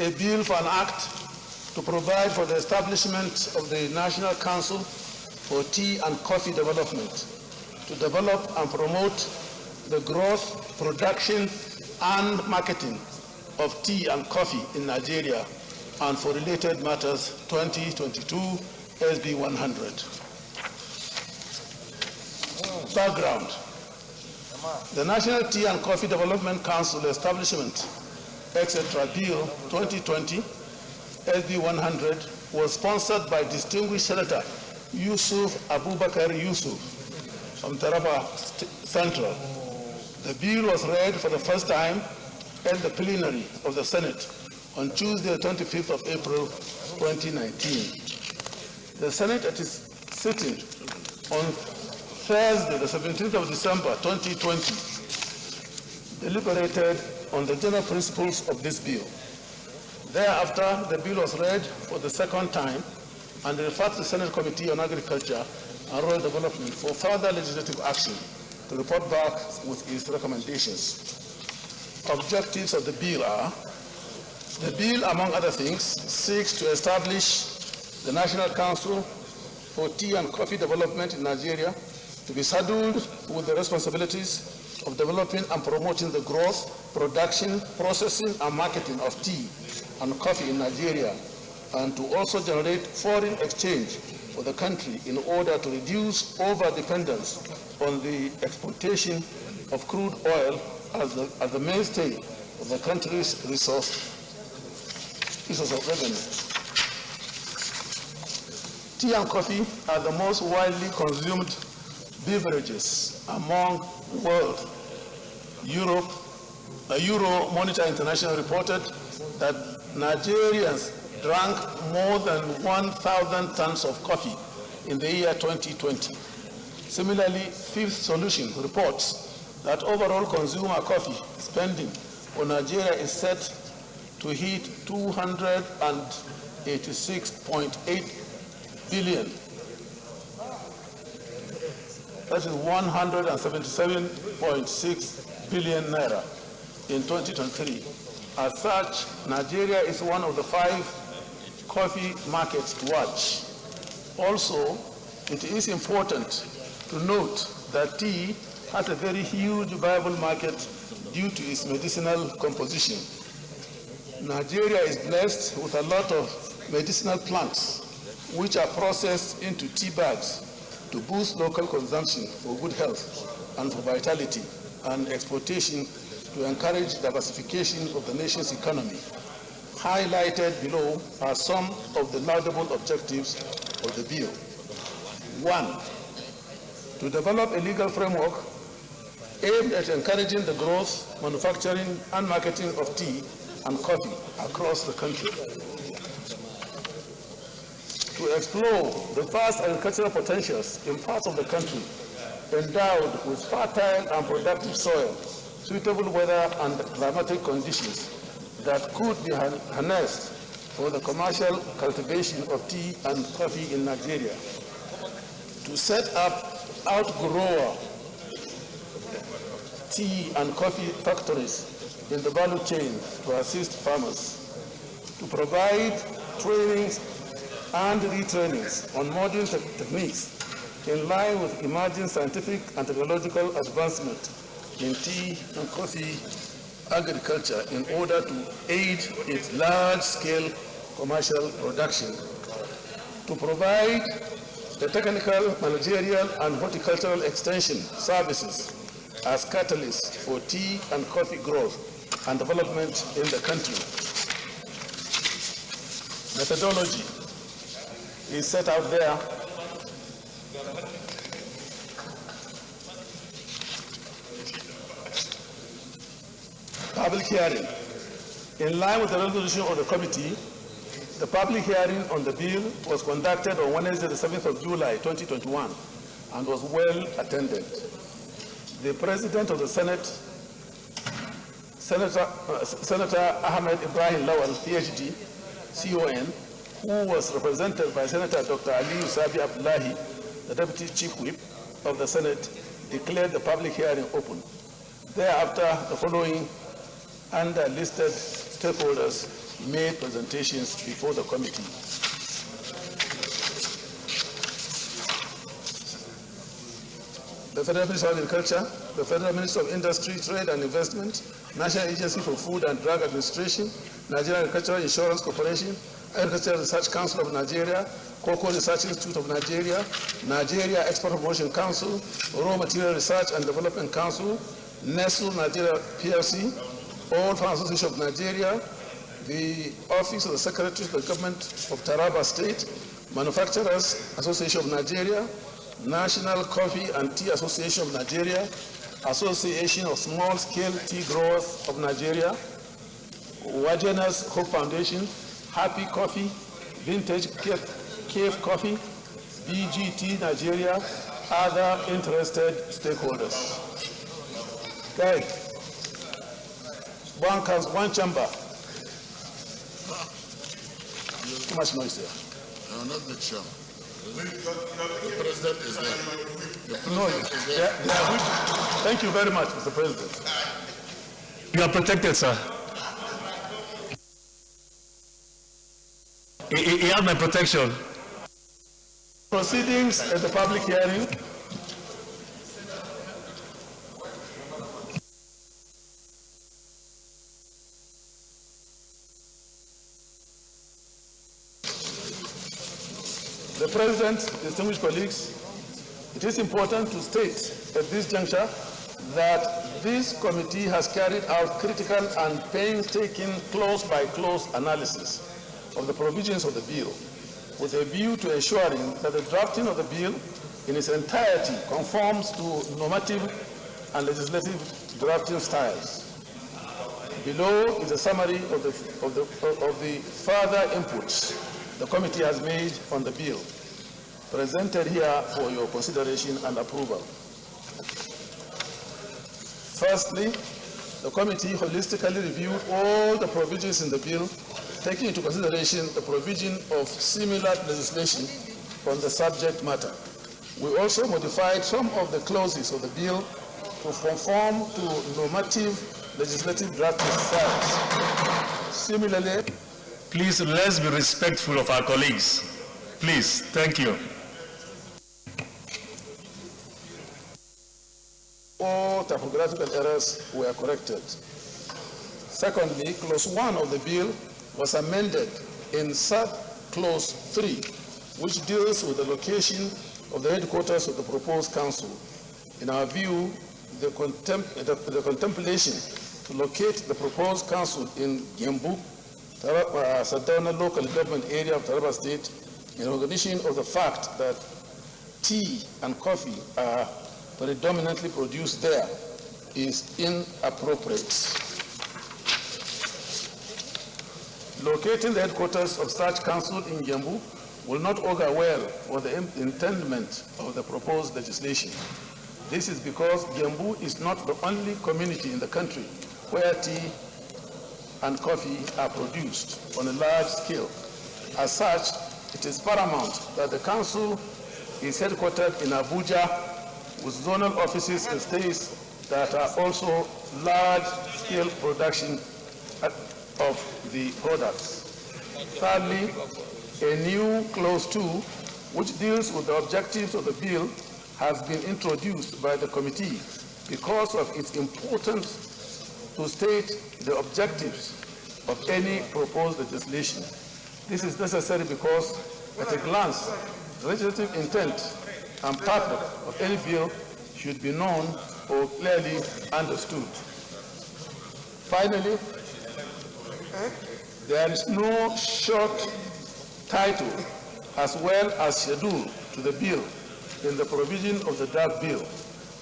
A bill for an act to provide for the establishment of the National Council for Tea and Coffee Development to develop and promote the growth, production, and marketing of tea and coffee in Nigeria and for related matters 2022 SB 100. Background. The National Tea and Coffee Development Council Establishment, etc. Bill 2020 SB 100 was sponsored by distinguished Senator Yusuf Abubakar Yusuf from Taraba Central. The bill was read for the first time held the plenary of the Senate on Tuesday, 25th of April, 2019. The Senate at its sitting on Thursday, the 17th of December, 2020, deliberated on the general principles of this bill. Thereafter, the bill was read for the second time and referred to the Senate Committee on Agriculture and Rural Development for further legislative action to report back with its recommendations. Objectives of the bill are: the bill, among other things, seeks to establish the National Council for Tea and Coffee Development in Nigeria to be saddled with the responsibilities of developing and promoting the growth, production, processing, and marketing of tea and coffee in Nigeria, and to also generate foreign exchange for the country in order to reduce over-dependence on the exportation of crude oil as the mainstay of the country's resource of revenue. Tea and coffee are the most widely consumed beverages among the world. Euro Monitor International reported that Nigerians drank more than 1,000 tons of coffee in the year 2020. Similarly, Fifth Solution reports that overall consumer coffee spending for Nigeria is set to hit 286.8 billion. That is 177.6 billion naira in 2023. As such, Nigeria is one of the 5 coffee markets to watch. Also, it is important to note that tea has a very huge viable market due to its medicinal composition. Nigeria is blessed with a lot of medicinal plants which are processed into tea bags to boost local consumption for good health and for vitality, and exportation to encourage diversification of the nation's economy. Highlighted below are some of the laudable objectives of the bill. 1, to develop a legal framework aimed at encouraging the growth, manufacturing, and marketing of tea and coffee across the country. To explore the vast agricultural potentials in parts of the country endowed with fertile and productive soil, suitable weather and climatic conditions that could be harnessed for the commercial cultivation of tea and coffee in Nigeria. To set up outgrower tea and coffee factories in the value chain to assist farmers. To provide trainings and retrainings on modern techniques in line with emerging scientific and technological advancement in tea and coffee agriculture in order to aid its large-scale commercial production. To provide the technical, managerial, and horticultural extension services as catalysts for tea and coffee growth and development in the country. Methodology is set out there. Public hearing. In line with the resolution of the committee, the public hearing on the bill was conducted on Wednesday, the 7th of July, 2021, and was well attended. The President of the Senate, Senator Ahmed Ibrahim Lawal, PhD, CON, who was represented by Senator Dr. Ali Usabi Abdullahi, the Deputy Chief Whip of the Senate, declared the public hearing open. Thereafter, the following listed stakeholders made presentations before the committee. The Federal Minister of Agriculture, the Federal Minister of Industry, Trade and Investment, National Agency for Food and Drug Administration, Nigerian Agricultural Insurance Corporation, Agricultural Research Council of Nigeria, Cocoa Research Institute of Nigeria, Nigeria Export Promotion Council, Raw Material Research and Development Council, Nestle Nigeria PLC, All Farm Association of Nigeria, the Office of the Secretary of the Government of Taraba State, Manufacturers Association of Nigeria, National Coffee and Tea Association of Nigeria, Association of Small-Scale Tea Growers of Nigeria, Wagener's Hope Foundation, Happy Coffee, Vintage Cave Coffee, BGT Nigeria, other interested stakeholders. Okay. One chamber. Too much noise there. No, not the chair. The president is there. No, thank you very much, Mr. President. You are protected, sir. He has my protection. Proceedings at the public hearing. The President, distinguished colleagues, it is important to state at this juncture that this committee has carried out critical and painstaking clause-by-clause analysis of the provisions of the bill with a view to ensuring that the drafting of the bill in its entirety conforms to normative and legislative drafting styles. Below is a summary of the further inputs the committee has made on the bill, presented here for your consideration and approval. Firstly, the committee holistically reviewed all the provisions in the bill, taking into consideration the provision of similar legislation on the subject matter. We also modified some of the clauses of the bill to conform to normative legislative drafting styles. Similarly, please, let's be respectful of our colleagues. Please, thank you. All typographical errors were corrected. Secondly, clause 1 of the bill was amended in sub-clause 3, which deals with the location of the headquarters of the proposed council. In our view, the contemplation to locate the proposed council in Gembu, Sardauna local government area of Taraba State, in recognition of the fact that tea and coffee are predominantly produced there, is inappropriate. Locating the headquarters of such council in Gembu will not augur well for the intendment of the proposed legislation. This is because Gembu is not the only community in the country where tea and coffee are produced on a large scale. As such, it is paramount that the council is headquartered in Abuja with zonal offices in states that are also large-scale production of the products. Thirdly, a new clause 2, which deals with the objectives of the bill, has been introduced by the committee because of its importance to state the objectives of any proposed legislation. This is necessary because, at a glance, the legislative intent and purpose of any bill should be known or clearly understood. Finally, there is no short title as well as schedule to the bill in the provision of the draft bill,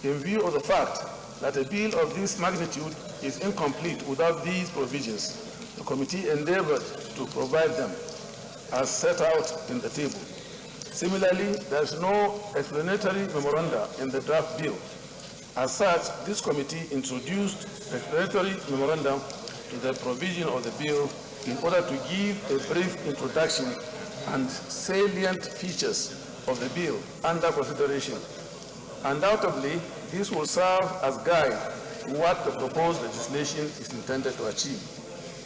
in view of the fact that a bill of this magnitude is incomplete without these provisions. The committee endeavored to provide them as set out in the table. Similarly, there is no explanatory memoranda in the draft bill. As such, this committee introduced explanatory memorandum to the provision of the bill in order to give a brief introduction and salient features of the bill under consideration. Undoubtedly, this will serve as guide to what the proposed legislation is intended to achieve.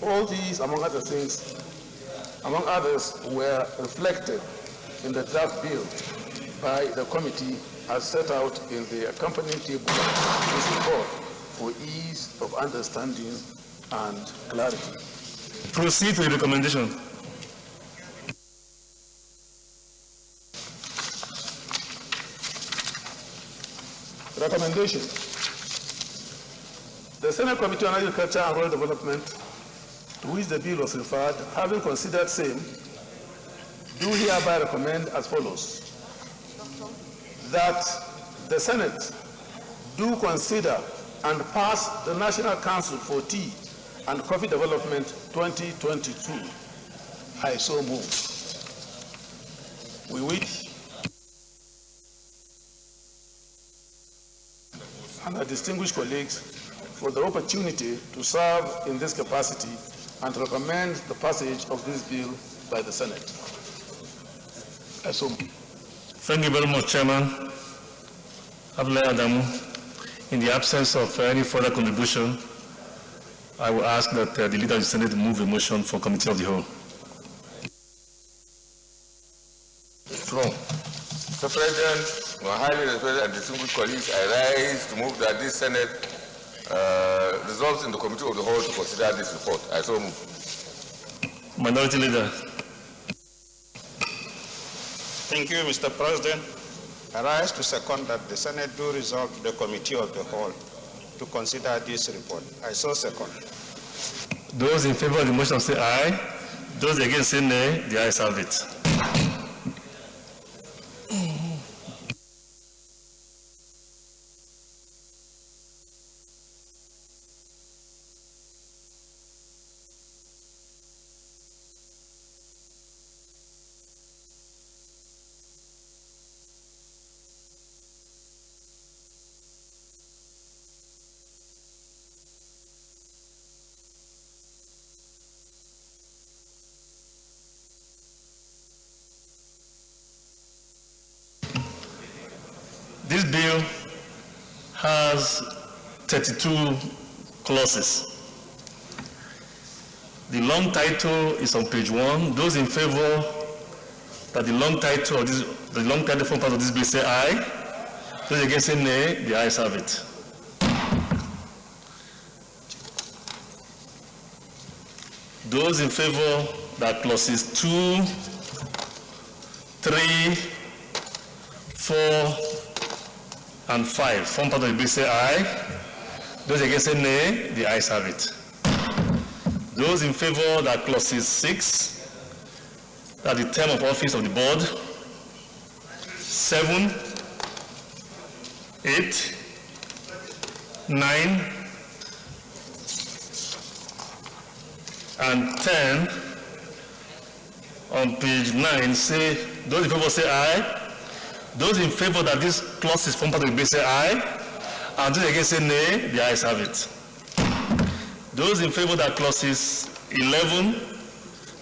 All these, among other things, among others, were reflected in the draft bill by the committee as set out in the accompanying table of this report for ease of understanding and clarity. Proceed to the recommendation. Recommendation. The Senate Committee on Agriculture and Rural Development, to which the bill was referred, having considered same, do hereby recommend as follows: that the Senate do consider and pass the National Council for Tea and Coffee Development 2022. I so move. We wish and our distinguished colleagues for the opportunity to serve in this capacity and recommend the passage of this bill by the Senate. I so move. Thank you very much, Chairman Abdullahi Adamu. In the absence of any further contribution, I will ask that the Leader of the Senate move a motion for Committee of the Whole. Mr. President, my highly respected and distinguished colleagues, I rise to move that this Senate resolves in the Committee of the Whole to consider this report. I so move. Minority Leader. Thank you, Mr. President. I rise to second that the Senate do resolve to the Committee of the Whole to consider this report. I so second. Those in favor of the motion say aye. Those against say nay. The ayes have it. This bill has 32 clauses. The long title is on page 1. Those in favor that the long title form part of this bill say aye. Those against say nay. The ayes have it. Those in favor that clauses 2, 3, 4, and 5 form part of the bill say aye. Those against say nay. The ayes have it. Those in favor that clauses 6, that the term of office of the board, 7, 8, 9, and 10 on page 9 say, those in favor say aye. Those in favor that these clauses form part of the bill say aye, and those against say nay. The ayes have it. Those in favor that clauses 11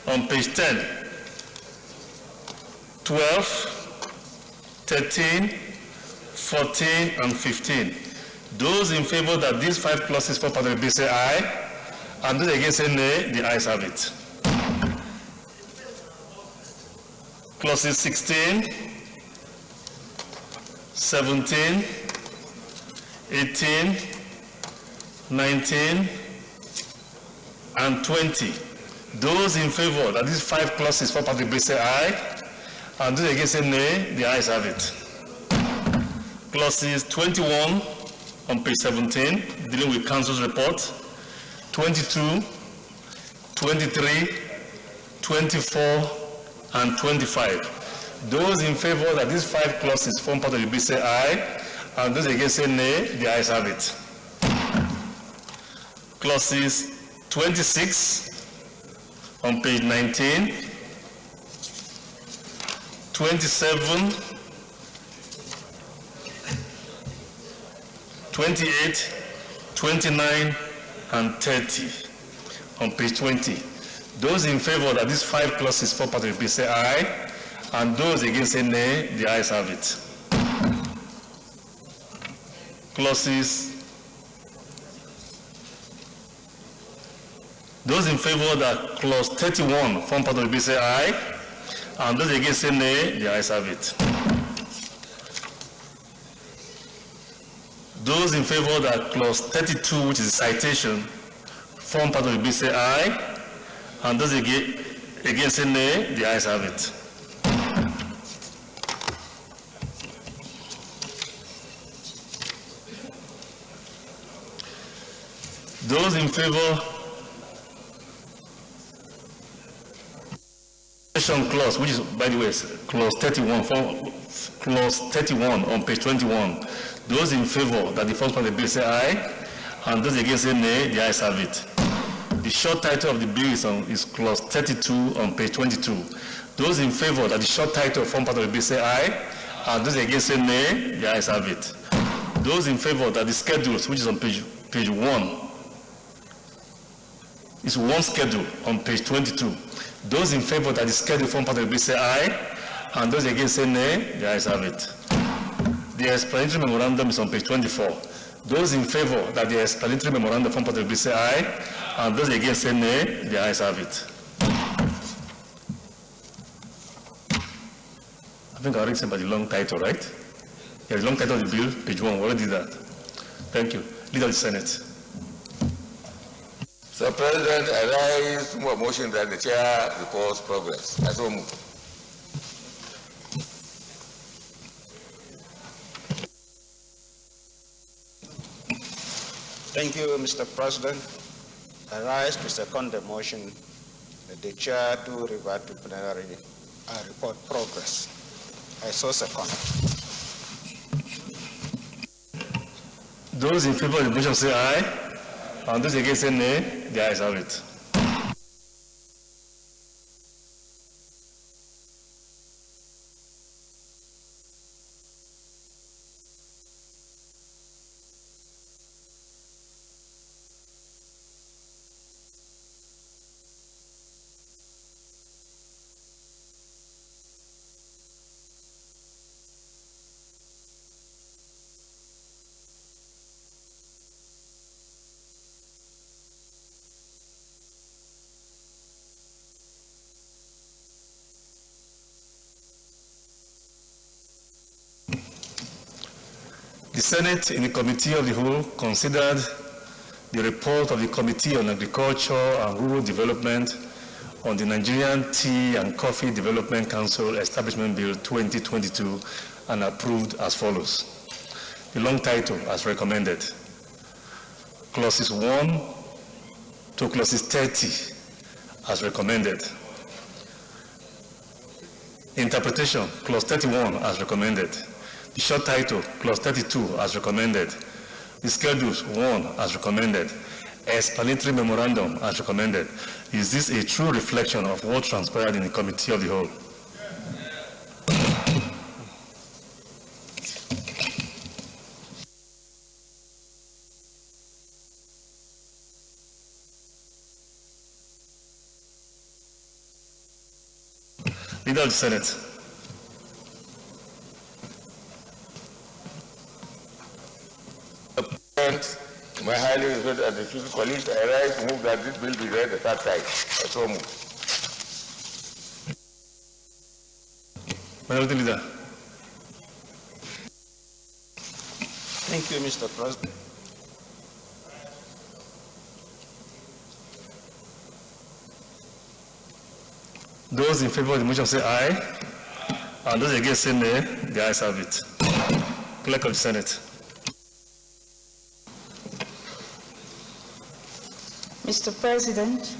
on page 10, 12, 13, 14, and 15. Those in favor that these 5 clauses form part of the bill say aye, and those against say nay. The ayes have it. Clauses 16, 17, 18, 19, and 20. Those in favor that these 5 clauses form part of the bill say aye, and those against say nay. The ayes have it. Clauses 21 on page 17, dealing with Council's report, 22, 23, 24, and 25. Those in favor that these 5 clauses form part of the bill say aye, and those against say nay. The ayes have it. Clauses 26 on page 19, 27, 28, 29, and 30 on page 20. Those in favor that these 5 clauses form part of the bill say aye, and those against say nay. The ayes have it. Those in favor that clause 31 form part of the bill say aye, and those against say nay. The ayes have it. Those in favor that clause 32, which is a citation, form part of the bill say aye, and those against say nay. The ayes have it. Those in favor clause, which is, by the way, clause 31 on page 21. Those in favor that the first part of the bill say aye, and those against say nay. The ayes have it. The The short title of the bill is clause 32 on page 22. Those in favor that the short title form part of the bill say aye, and those against say nay. The ayes have it. Those in favor that the schedules, which is on page 1, is one schedule on page 22. Those in favor that the schedule form part of the bill say aye, and those against say nay. The ayes have it. The explanatory memorandum is on page 24. Those in favor that the explanatory memorandum form part of the bill say aye, and those against say nay. The ayes have it. I think I already said about the long title, right? Yeah, the long title of the bill, page 1, we already did that. Thank you. Leader of the Senate. Mr. President, I raise a motion that the chair reports progress. I so move. Thank you, Mr. President. I rise to second the motion that the chair do revert to plenary and report progress. I so second. Those in favor of the motion say aye, and those against say nay. The ayes have it. The Senate, in the Committee of the Whole, considered the report of the Committee on Agriculture and Rural Development on the Nigerian Tea and Coffee Development Council Establishment Bill 2022 and approved as follows. The long title as recommended. Clauses 1 to clauses 30 as recommended. Interpretation, clause 31 as recommended. The short title, clause 32 as recommended. The schedules 1 as recommended. Explanatory memorandum as recommended. Is this a true reflection of what transpired in the Committee of the Whole? Leader of the Senate. My highly respected and distinguished colleagues, I rise to move that this bill be read the third time. I so move. Minority Leader. Thank you, Mr. President. Those in favor of the motion say aye, and those against say nay. The ayes have it. Clerk of the Senate. Mr. President,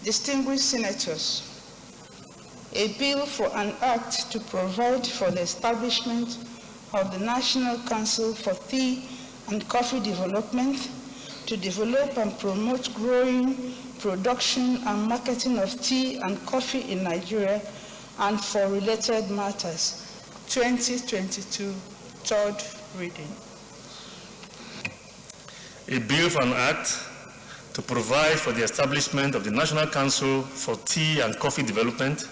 distinguished senators, a bill for an act to provide for the establishment of the National Council for Tea and Coffee Development to develop and promote growing, production and marketing of tea and coffee in Nigeria and for related matters, 2022, third reading. A bill for an act to provide for the establishment of the National Council for Tea and Coffee Development,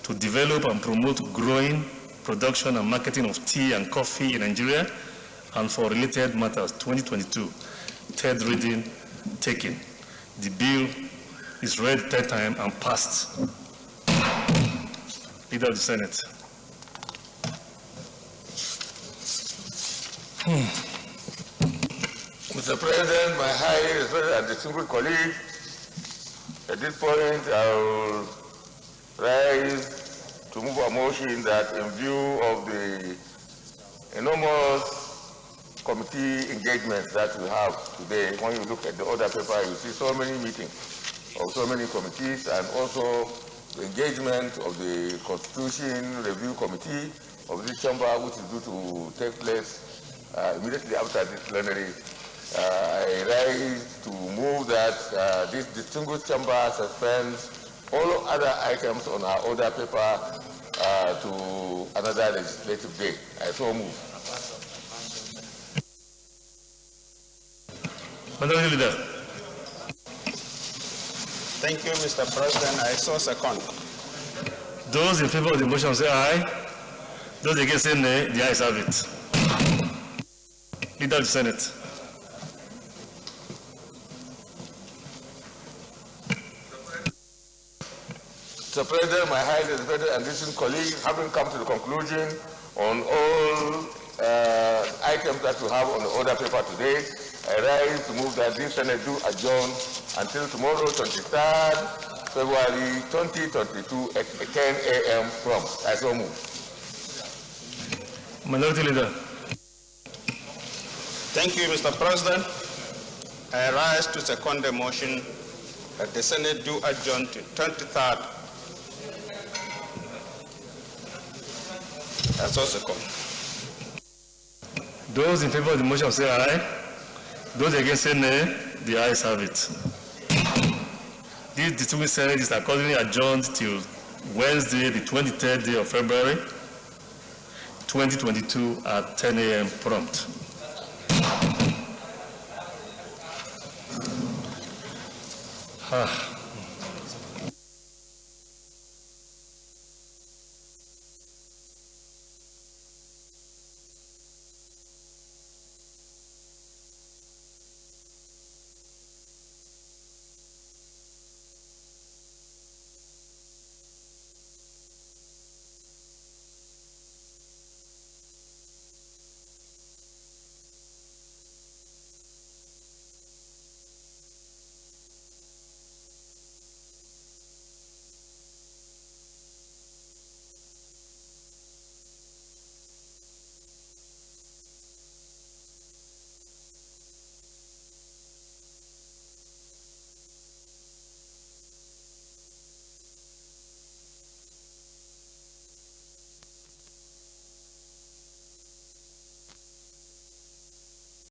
to develop and promote growing, production and marketing of tea and coffee in Nigeria, and for related matters, 2022, third reading taken. The bill is read third time and passed. Leader of the Senate. Mr. President, my highly respected and distinguished colleagues, at this point I will rise to move a motion that in view of the enormous committee engagements that we have today, when you look at the other paper, you see so many meetings of so many committees and also the engagement of the Constitution Review Committee of this chamber, which is due to take place immediately after this plenary. I rise to move that this distinguished chamber suspends all other items on our order paper to another legislative day. I so move. Minority Leader. Thank you, Mr. President. I so second. Those in favor of the motion say aye. Those against say nay. The ayes have it. Leader of the Senate. Mr. President, my highly respected and distinguished colleagues, having come to the conclusion on all items that we have on the order paper today, I rise to move that this Senate do adjourn until tomorrow, 23rd February 2022 at 10 a.m. prompt. I so move. Minority Leader. Thank you, Mr. President. I rise to second the motion that the Senate do adjourn to 23rd. That's also second. Those in favor of the motion say aye. Those against say nay. The ayes have it. This distinguished Senate is accordingly adjourned till Wednesday, the 23rd day of February, 2022 at 10 a.m. prompt.